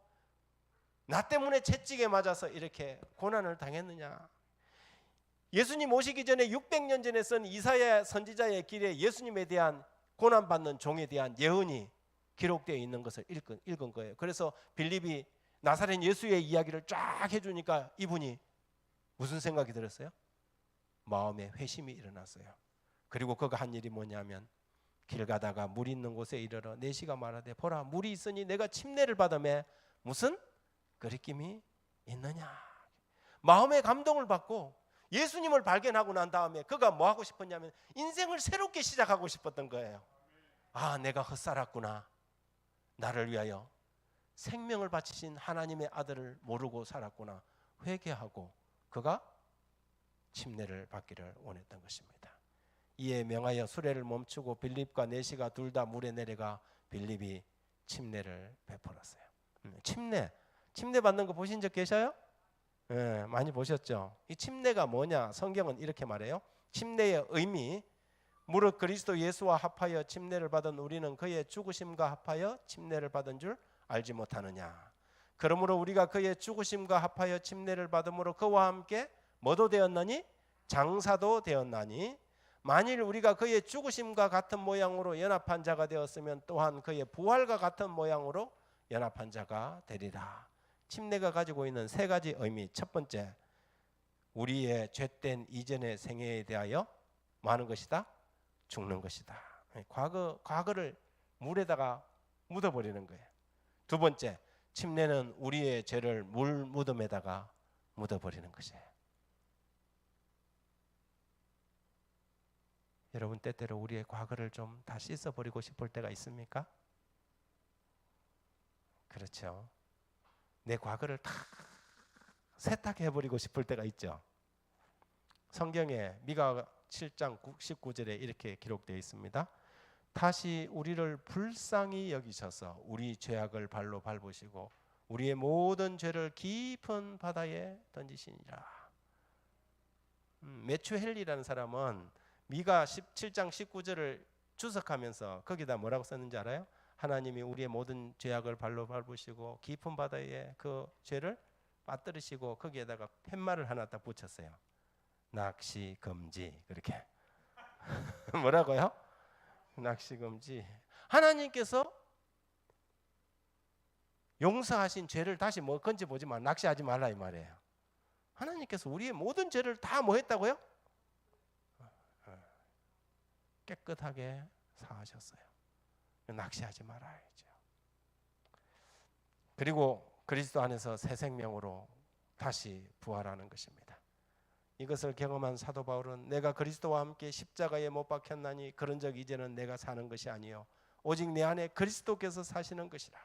Speaker 5: 나 때문에 채찍에 맞아서 이렇게 고난을 당했느냐. 예수님 오시기 전에 600년 전에 쓴 이사야 선지자의 길에 예수님에 대한 고난받는 종에 대한 예언이 기록되어 있는 것을 읽은 거예요. 그래서 빌립이 나사렛 예수의 이야기를 쫙 해주니까 이분이 무슨 생각이 들었어요? 마음에 회심이 일어났어요. 그리고 그가 한 일이 뭐냐면 길 가다가 물 있는 곳에 이르러 내시가 말하되 보라 물이 있으니 내가 침례를 받음에 무슨 거리낌이 있느냐. 마음의 감동을 받고 예수님을 발견하고 난 다음에 그가 뭐 하고 싶었냐면 인생을 새롭게 시작하고 싶었던 거예요. 아, 내가 헛살았구나. 나를 위하여 생명을 바치신 하나님의 아들을 모르고 살았구나. 회개하고 그가 침례를 받기를 원했던 것입니다. 이에 명하여 수레를 멈추고 빌립과 내시가 둘 다 물에 내려가 빌립이 침례를 베풀었어요. 침례 받는 거 보신 적 계셔요? 네, 많이 보셨죠? 이 침례가 뭐냐? 성경은 이렇게 말해요. 침례의 의미, 무릇 그리스도 예수와 합하여 침례를 받은 우리는 그의 죽으심과 합하여 침례를 받은 줄 알지 못하느냐. 그러므로 우리가 그의 죽으심과 합하여 침례를 받음으로 그와 함께 뭐도 되었나니? 장사도 되었나니 만일 우리가 그의 죽으심과 같은 모양으로 연합한 자가 되었으면 또한 그의 부활과 같은 모양으로 연합한 자가 되리라. 침례가 가지고 있는 세 가지 의미. 첫 번째, 우리의 죄된 이전의 생애에 대하여 뭐 하는 것이다? 죽는 것이다. 과거를 물에다가 묻어버리는 거예요. 두 번째, 침례는 우리의 죄를 물 무덤에다가 묻어버리는 것이에요. 여러분 때때로 우리의 과거를 좀 다 씻어버리고 싶을 때가 있습니까? 그렇죠. 내 과거를 다 세탁해버리고 싶을 때가 있죠. 성경에 미가 7장 19절에 이렇게 기록되어 있습니다. 다시 우리를 불쌍히 여기셔서 우리 죄악을 발로 밟으시고 우리의 모든 죄를 깊은 바다에 던지시니라. 매튜 헨리라는 사람은 미가 17장 19절을 주석하면서 거기다 뭐라고 썼는지 알아요? 하나님이 우리의 모든 죄악을 발로 밟으시고 깊은 바다에 그 죄를 빠뜨리시고 거기에다가 팻말을 하나 딱 붙였어요. 낚시 금지. 그렇게 뭐라고요? 낚시 금지. 하나님께서 용서하신 죄를 다시 뭐 건져보지 마, 낚시하지 말라 이 말이에요. 하나님께서 우리의 모든 죄를 다 뭐 했다고요? 깨끗하게 사하셨어요. 낚시하지 말아야죠. 그리고 그리스도 안에서 새 생명으로 다시 부활하는 것입니다. 이것을 경험한 사도 바울은 내가 그리스도와 함께 십자가에 못 박혔나니 그런즉 이제는 내가 사는 것이 아니요 오직 내 안에 그리스도께서 사시는 것이라.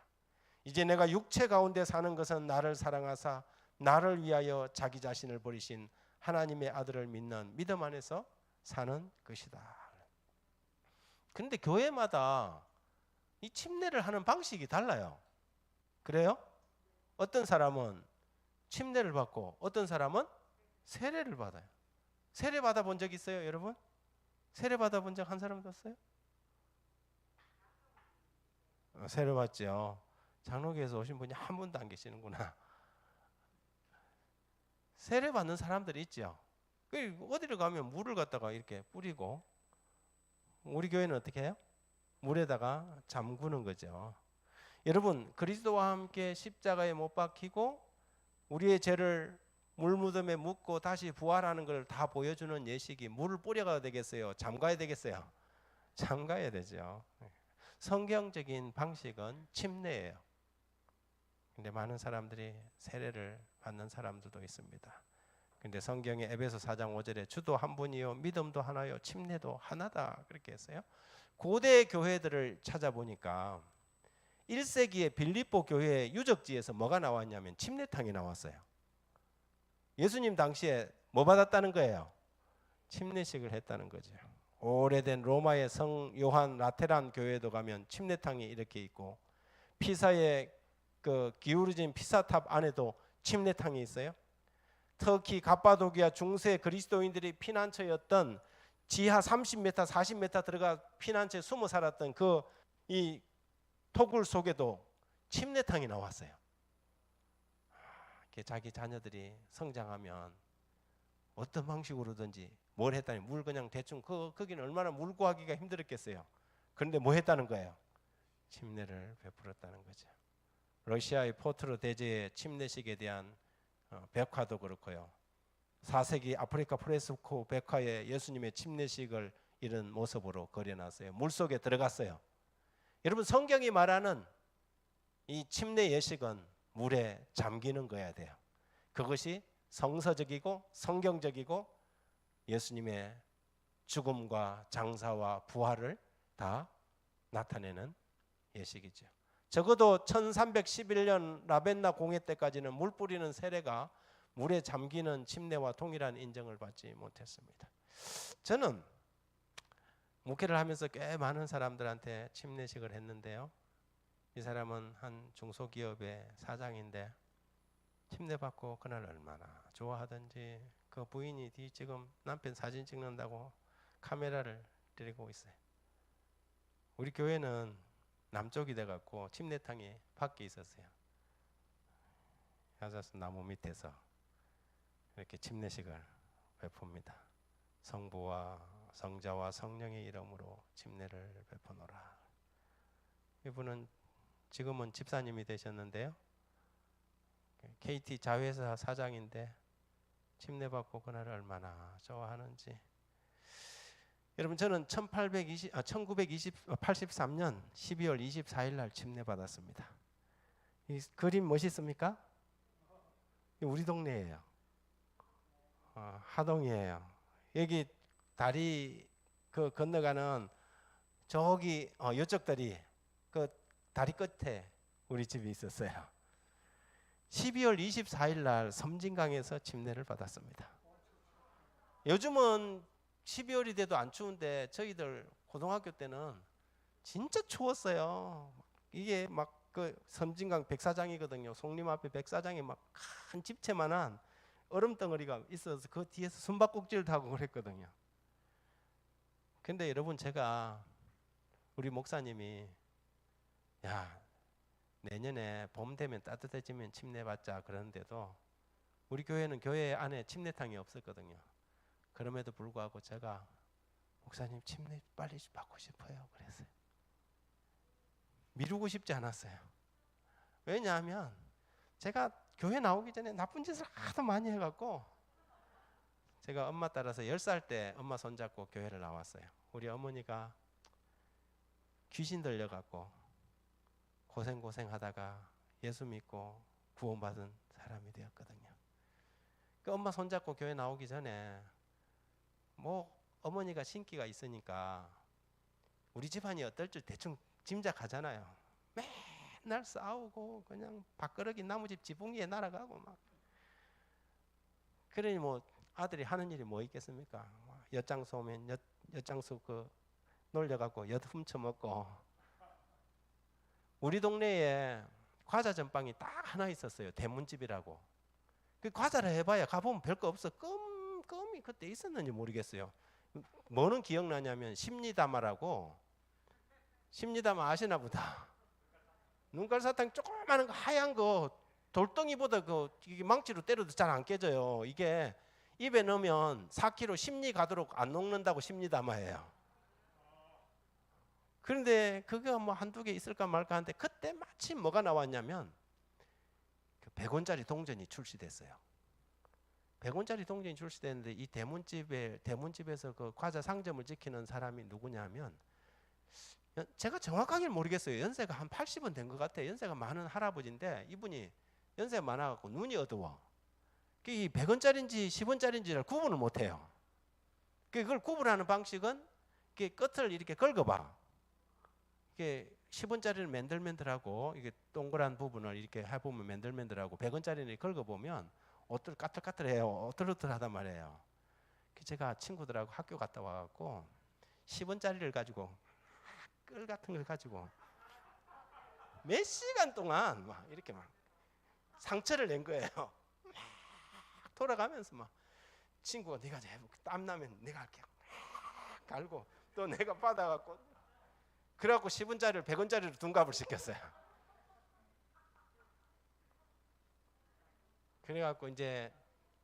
Speaker 5: 이제 내가 육체 가운데 사는 것은 나를 사랑하사 나를 위하여 자기 자신을 버리신 하나님의 아들을 믿는 믿음 안에서 사는 것이다. 그런데 교회마다 이 침례를 하는 방식이 달라요. 그래요? 어떤 사람은 침례를 받고 어떤 사람은 세례를 받아요. 세례 받아본 적 있어요, 여러분? 세례 받아본 적 한 사람도 없어요? 세례 받죠. 장로교에서 오신 분이 한 분도 안 계시는구나. 세례 받는 사람들이 있죠. 어디를 가면 물을 갖다가 이렇게 뿌리고, 우리 교회는 어떻게 해요? 물에다가 잠그는 거죠. 여러분, 그리스도와 함께 십자가에 못 박히고 우리의 죄를 물무덤에 묻고 다시 부활하는 걸 다 보여주는 예식이 물을 뿌려가야 되겠어요? 잠가야 되겠어요? 잠가야 되죠. 성경적인 방식은 침례예요. 근데 많은 사람들이 세례를 받는 사람들도 있습니다. 근데 성경에 에베소 4장 5절에 주도 한 분이요 믿음도 하나요 침례도 하나다 그렇게 했어요. 고대 교회들을 찾아보니까 1세기의 빌립보 교회의 유적지에서 뭐가 나왔냐면 침례탕이 나왔어요. 예수님 당시에 뭐 받았다는 거예요? 침례식을 했다는 거죠. 오래된 로마의 성 요한 라테란 교회도 가면 침례탕이 이렇게 있고, 피사의 그 기울어진 피사탑 안에도 침례탕이 있어요. 터키 갑바도기아 중세 그리스도인들이 피난처였던 지하 30m, 40m 들어가 피난처에 숨어 살았던 그 이 토굴 속에도 침례탕이 나왔어요. 자기 자녀들이 성장하면 어떤 방식으로든지 뭘 했다니, 물 그냥 대충 거기는 얼마나 물 구하기가 힘들었겠어요. 그런데 뭐 했다는 거예요? 침례를 베풀었다는 거죠. 러시아의 포트로 대제의 침례식에 대한 백화도 그렇고요. 4세기 아프리카 프레스코 백화에 예수님의 침례식을 이런 모습으로 그려놨어요. 물속에 들어갔어요. 여러분, 성경이 말하는 이 침례 예식은 물에 잠기는 거야 돼요. 그것이 성서적이고 성경적이고 예수님의 죽음과 장사와 부활을 다 나타내는 예식이죠. 적어도 1311년 라벤나 공회 때까지는 물 뿌리는 세례가 물에 잠기는 침례와 동일한 인정을 받지 못했습니다. 저는 목회를 하면서 꽤 많은 사람들한테 침례식을 했는데요. 이 사람은 한 중소기업의 사장인데 침례받고 그날 얼마나 좋아하던지, 그 부인이 지금 남편 사진 찍는다고 카메라를 들고 있어요. 우리 교회는 남쪽이 돼갖고 침례탕이 밖에 있었어요. 야자수 나무 밑에서 이렇게 침례식을 베풉니다. 성부와 성자와 성령의 이름으로 침례를 베푸노라. 이분은 지금은 집사님이 되셨는데요. KT 자회사 사장인데 침례받고 그날을 얼마나 좋아하는지. 여러분, 저는 1983년 12월 24일 날 침례받았습니다. 이 그림 멋있습니까? 우리 동네예요. 하동이에요. 여기 다리 그 건너가는 저기 이쪽 다리, 그 다리 끝에 우리 집이 있었어요. 12월 24일 날 섬진강에서 침례를 받았습니다. 요즘은 12월이 돼도 안 추운데 저희들 고등학교 때는 진짜 추웠어요. 이게 막 그 섬진강 백사장이거든요. 송림 앞에 백사장에 막 큰 집채만한 얼음 덩어리가 있어서 그 뒤에서 숨바꼭질 타고 그랬거든요. 근데 여러분, 제가 우리 목사님이 야, 내년에 봄 되면 따뜻해지면 침례 받자 그러는데도 우리 교회는 교회 안에 침례탕이 없었거든요. 그럼에도 불구하고 제가 목사님 침례 빨리 받고 싶어요 그랬어요. 미루고 싶지 않았어요. 왜냐하면 제가 교회 나오기 전에 나쁜 짓을 하도 많이 해갖고, 제가 엄마 따라서 10살 때 엄마 손잡고 교회를 나왔어요. 우리 어머니가 귀신 들려갖고 고생하다가 예수 믿고 구원받은 사람이 되었거든요. 그 엄마 손잡고 교회 나오기 전에 뭐 어머니가 신기가 있으니까 우리 집안이 어떨 줄 대충 짐작하잖아요. 맨날 싸우고 그냥 밥그릇이 나무집 지붕 위에 날아가고 막. 그러니 뭐 아들이 하는 일이 뭐 있겠습니까? 엿장수 오면 엿장수 그 놀려갖고 엿 훔쳐먹고. 우리 동네에 과자 전빵이 딱 하나 있었어요. 대문집이라고. 그 과자를 해봐야 가보면 별거 없어. 껌이 그때 있었는지 모르겠어요. 뭐는 기억나냐면 심리다마라고. 심리다마 아시나 보다. 눈깔사탕 조그마한 거 하얀 거 돌덩이보다 이게 망치로 때려도 잘 안 깨져요. 이게 입에 넣으면 4kg 심리 가도록 안 녹는다고 심리다마예요. 그런데 그게 뭐 한두 개 있을까 말까 하는데 그때 마침 뭐가 나왔냐면 100원짜리 동전이 출시됐어요. 100원짜리 동전이 출시됐는데 이 대문집에서 그 과자 상점을 지키는 사람이 누구냐면, 제가 정확하게는 모르겠어요. 연세가 한 80은 된 것 같아요. 연세가 많은 할아버지인데 이분이 연세가 많아갖고 눈이 어두워. 이 100원짜리인지 10원짜리인지를 구분을 못해요. 그걸 구분하는 방식은 이렇게 끝을 이렇게 긁어봐. 이게 10원짜리는 맨들맨들하고 이게 동그란 부분을 이렇게 해보면 맨들맨들하고 100원짜리는 긁어보면 까틀까틀해요. 어떨어떨하단 말이에요. 제가 친구들하고 학교 갔다 와갖고 10원짜리를 가지고 끌 같은 걸 가지고 몇 시간 동안 막 이렇게 막 상처를 낸 거예요. 막 돌아가면서 막 친구가 네가 해볼게, 땀 나면 내가 할게 갈고 또 내가 받아갖고 그래갖고 10원짜리를 100원짜리로 둔갑을 시켰어요. 그래갖고 이제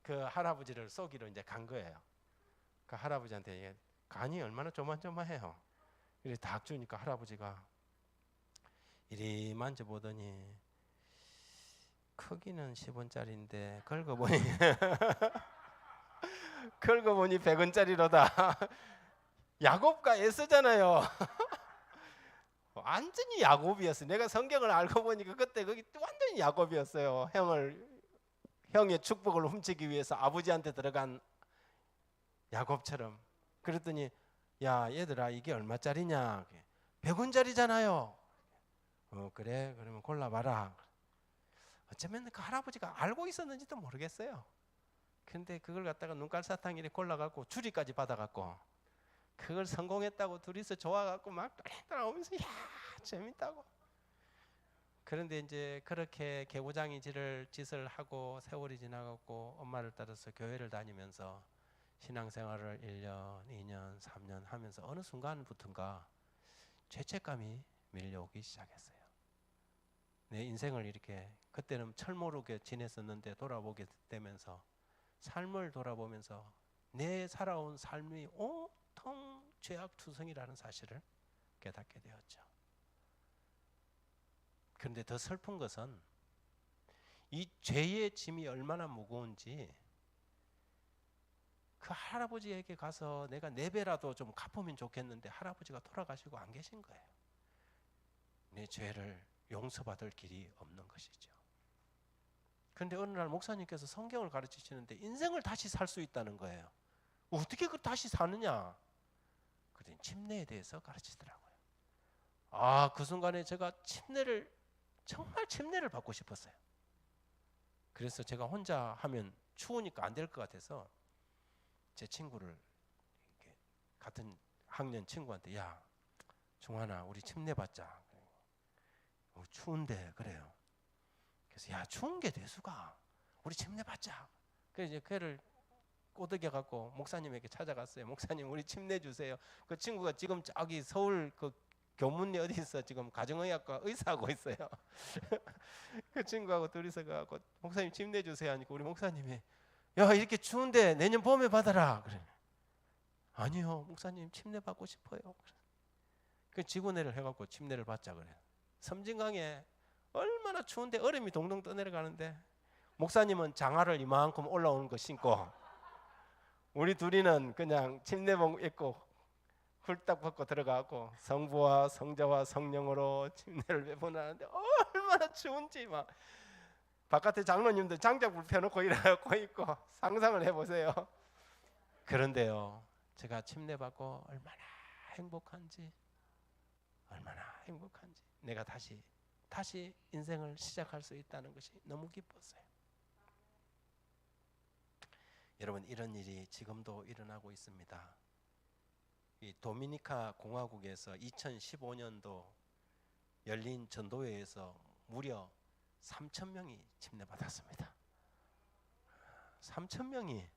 Speaker 5: 그 할아버지를 쏘기로 이제 간 거예요. 그 할아버지한테 간이 얼마나 조만조만해요. 이렇게 딱 주니까 할아버지가 이리 만져보더니 크기는 10원짜리인데 긁어보니 긁어보니 100원짜리로다. 야곱과 에서잖아요. 완전히 야곱이었어요. 내가 성경을 알고 보니까 그때 거기 완전히 야곱이었어요. 형의 축복을 훔치기 위해서 아버지한테 들어간 야곱처럼. 그랬더니 야 얘들아 이게 얼마짜리냐? 100원짜리잖아요. 그래 그러면 골라봐라. 어쩌면 그 할아버지가 알고 있었는지도 모르겠어요. 근데 그걸 갖다가 눈깔사탕 이렇게 골라갖고 주리까지 받아갖고 그걸 성공했다고 둘이서 좋아갖고 막 따라오면서 야 재밌다고. 그런데 이제 그렇게 개구장이 짓을 하고 세월이 지나갔고 엄마를 따라서 교회를 다니면서 신앙생활을 1년, 2년, 3년 하면서 어느 순간부터인가 죄책감이 밀려오기 시작했어요. 내 인생을 이렇게 그때는 철모르게 지냈었는데 돌아보게 되면서 삶을 돌아보면서 내 살아온 삶이 온통 죄악투성이라는 사실을 깨닫게 되었죠. 그런데 더 슬픈 것은 이 죄의 짐이 얼마나 무거운지 그 할아버지에게 가서 내가 4배라도 좀 갚으면 좋겠는데 할아버지가 돌아가시고 안 계신 거예요. 내 죄를 용서받을 길이 없는 것이죠. 그런데 어느 날 목사님께서 성경을 가르치시는데 인생을 다시 살 수 있다는 거예요. 어떻게 그 다시 사느냐? 그랬더니 침례에 대해서 가르치더라고요. 그 순간에 제가 정말 침례를 받고 싶었어요. 그래서 제가 혼자 하면 추우니까 안 될 것 같아서 제 친구를 이렇게 같은 학년 친구한테 야 중환아 우리 침례 받자. 추운데 그래요. 그래서 야 추운 게 대수가 우리 침례 받자. 그래서 이제 걔를 꼬드겨 갖고 목사님에게 찾아갔어요. 목사님 우리 침례 주세요. 그 친구가 지금 저기 서울 그 교문리 어디서 지금 가정의학과 의사하고 있어요. 그 친구하고 둘이서 가고 목사님 침례 주세요 하니까 우리 목사님이 야 이렇게 추운데 내년 봄에 받아라 그래. 아니요 목사님 침례 받고 싶어요. 그 직원회를 해갖고 침례를 받자 그래. 섬진강에 얼마나 추운데 얼음이 동동 떠내려가는데 목사님은 장화를 이만큼 올라오는 거 신고 우리 둘이는 그냥 침례복 입고 훌딱 벗고 들어가고 성부와 성자와 성령으로 침례를 베풀어하는데 얼마나 추운지 막 바깥에 장로님들 장작불 펴놓고 일하고 있고 상상을 해보세요. 그런데요 제가 침례 받고 얼마나 행복한지 내가 다시 인생을 시작할 수 있다는 것이 너무 기뻤어요. 여러분 이런 일이 지금도 일어나고 있습니다. 이 도미니카 공화국에서 2015년도 열린 전도회에서 무려 3,000명이 침례받았습니다. 3,000명이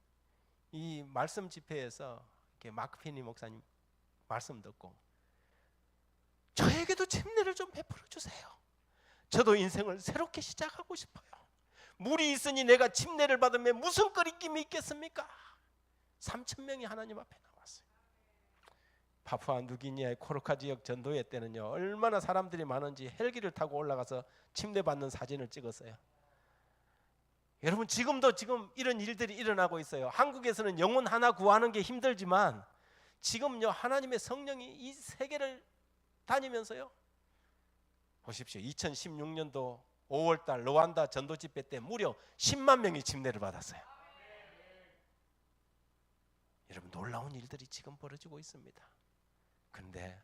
Speaker 5: 이 말씀 집회에서 이렇게 마크 피니 목사님 말씀 듣고 저에게도 침례를 좀 베풀어 주세요. 저도 인생을 새롭게 시작하고 싶어요. 물이 있으니 내가 침례를 받으면 무슨 거리낌이 있겠습니까? 3,000명이 하나님 앞에 나왔어요. 파푸아 누기니아의 코르카 지역 전도회 때는요 얼마나 사람들이 많은지 헬기를 타고 올라가서 침례받는 사진을 찍었어요. 여러분 지금도 이런 일들이 일어나고 있어요. 한국에서는 영혼 하나 구하는 게 힘들지만 지금요 하나님의 성령이 이 세계를 다니면서요 보십시오. 2016년도 5월달 르완다 전도 집회 때 무려 10만 명이 침례를 받았어요. 여러분 놀라운 일들이 지금 벌어지고 있습니다. 그런데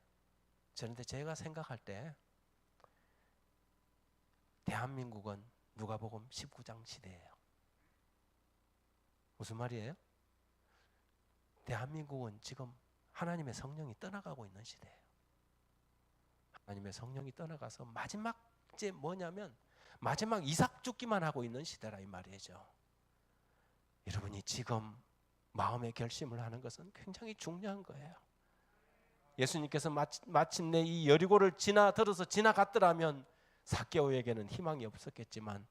Speaker 5: 제가 생각할 때 대한민국은 누가복음 19장 시대예요. 무슨 말이에요? 대한민국은 지금 하나님의 성령이 떠나가고 있는 시대예요. 하나님의 성령이 떠나가서 마지막 이제 뭐냐면 마지막 이삭 죽기만 하고 있는 시대라 이 말이죠. 여러분이 지금 마음의 결심을 하는 것은 굉장히 중요한 거예요. 예수님께서 마침내 이 여리고를 지나들어서 지나갔더라면 삭개오에게는 희망이 없었겠지만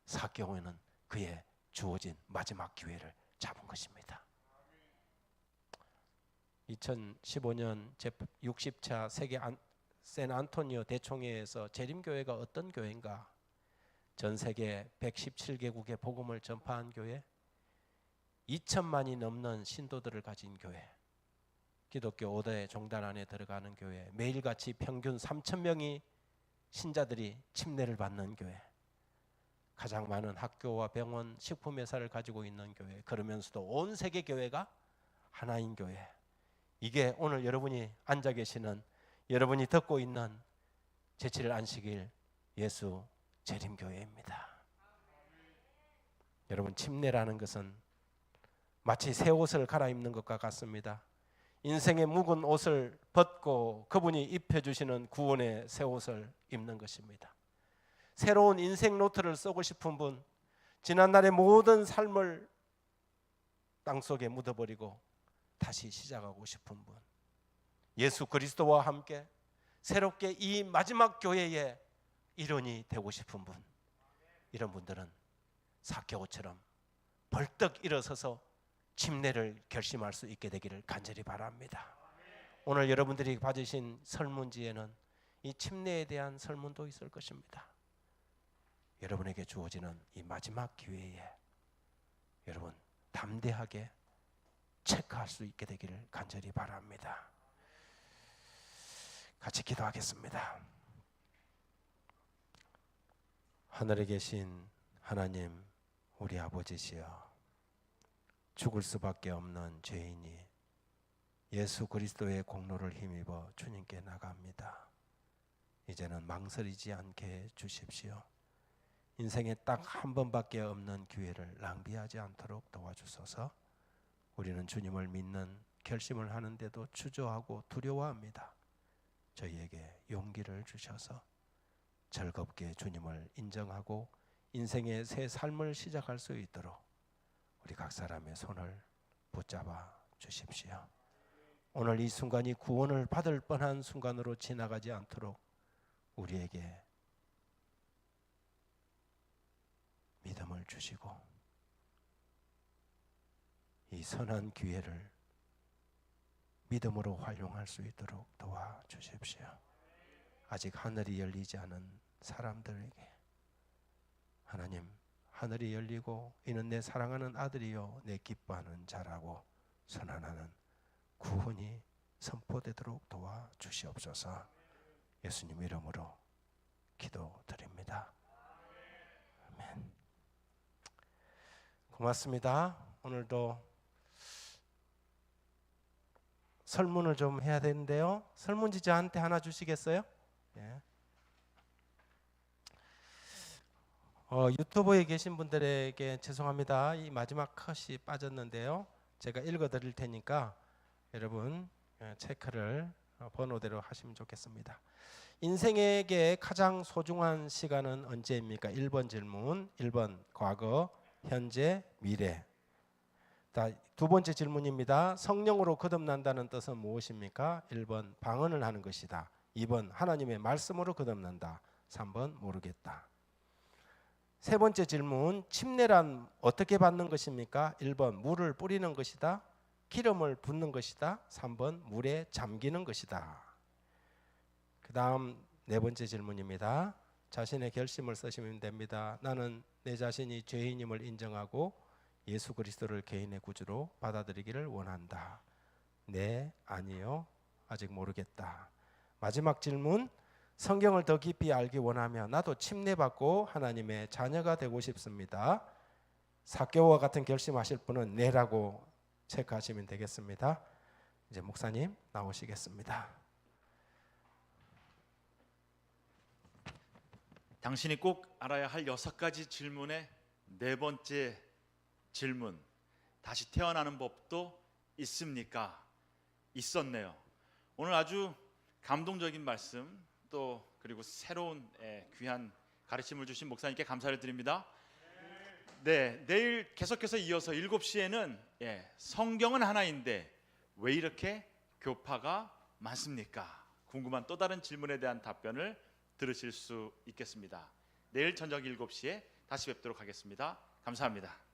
Speaker 5: 삭개오는 그의 주어진 마지막 기회를 잡은 것입니다. 2015년 제60차 세계 샌안토니오 대총회에서 재림교회가 어떤 교회인가? 전 세계 117개국의 복음을 전파한 교회, 2천만이 넘는 신도들을 가진 교회, 기독교 5대 종단 안에 들어가는 교회, 매일같이 평균 3,000명이 신자들이 침례를 받는 교회, 가장 많은 학교와 병원, 식품회사를 가지고 있는 교회, 그러면서도 온 세계 교회가 하나인 교회. 이게 오늘 여러분이 앉아 계시는, 여러분이 듣고 있는 제7일 안식일 예수 재림교회입니다. 여러분, 침례라는 것은 마치 새 옷을 갈아입는 것과 같습니다. 인생의 묵은 옷을 벗고 그분이 입혀주시는 구원의 새 옷을 입는 것입니다. 새로운 인생 노트를 쓰고 싶은 분, 지난날의 모든 삶을 땅속에 묻어버리고 다시 시작하고 싶은 분, 예수 그리스도와 함께 새롭게 이 마지막 교회의 일원이 되고 싶은 분, 이런 분들은 삭개오처럼 벌떡 일어서서 침례를 결심할 수 있게 되기를 간절히 바랍니다. 오늘 여러분들이 받으신 설문지에는 이 침례에 대한 설문도 있을 것입니다. 여러분에게 주어지는 이 마지막 기회에 여러분 담대하게 체크할 수 있게 되기를 간절히 바랍니다. 같이 기도하겠습니다. 하늘에 계신 하나님, 우리 아버지시여, 죽을 수밖에 없는 죄인이 예수 그리스도의 공로를 힘입어 주님께 나갑니다. 이제는 망설이지 않게 해 주십시오. 인생에 딱 한 번밖에 없는 기회를 낭비하지 않도록 도와주소서. 우리는 주님을 믿는 결심을 하는데도 주저하고 두려워합니다. 저희에게 용기를 주셔서 즐겁게 주님을 인정하고 인생의 새 삶을 시작할 수 있도록 우리 각 사람의 손을 붙잡아 주십시오. 오늘 이 순간이 구원을 받을 뻔한 순간으로 지나가지 않도록 우리에게 믿음을 주시고 이 선한 기회를 믿음으로 활용할 수 있도록 도와주십시오. 아직 하늘이 열리지 않은 사람들에게 하나님, 하늘이 열리고 이는 내 사랑하는 아들이요 내 기뻐하는 자라고 선언하는 구원이 선포되도록 도와주시옵소서. 예수님 이름으로 기도드립니다. 아멘. 고맙습니다. 오늘도 설문을 좀 해야 되는데요. 설문지 저한테 하나 주시겠어요? 예. 유튜브에 계신 분들에게 죄송합니다. 이 마지막 컷이 빠졌는데요. 제가 읽어드릴 테니까 여러분 체크를 번호대로 하시면 좋겠습니다. 인생에게 가장 소중한 시간은 언제입니까? 1번 질문, 1번 과거, 현재, 미래. 두 번째 질문입니다. 성령으로 거듭난다는 뜻은 무엇입니까? 1번 방언을 하는 것이다. 2번 하나님의 말씀으로 거듭난다. 3번 모르겠다. 세 번째 질문, 침례란 어떻게 받는 것입니까? 1번 물을 뿌리는 것이다. 기름을 붓는 것이다. 3번 물에 잠기는 것이다. 그 다음 네 번째 질문입니다. 자신의 결심을 쓰시면 됩니다. 나는 내 자신이 죄인임을 인정하고 예수 그리스도를 개인의 구주로 받아들이기를 원한다. 네, 아니요, 아직 모르겠다. 마지막 질문, 성경을 더 깊이 알기 원하며 나도 침례받고 하나님의 자녀가 되고 싶습니다. 삭개오와 같은 결심하실 분은 네라고 체크하시면 되겠습니다. 이제 목사님 나오시겠습니다.
Speaker 4: 당신이 꼭 알아야 할 6가지 질문의 네 번째 질문, 다시 태어나는 법도 있습니까? 있었네요. 오늘 아주 감동적인 말씀, 또 그리고 새로운 귀한 가르침을 주신 목사님께 감사를 드립니다. 네, 내일 계속해서 이어서 7시에는 성경은 하나인데 왜 이렇게 교파가 많습니까? 궁금한 또 다른 질문에 대한 답변을 들으실 수 있겠습니다. 내일 저녁 7시에 다시 뵙도록 하겠습니다. 감사합니다.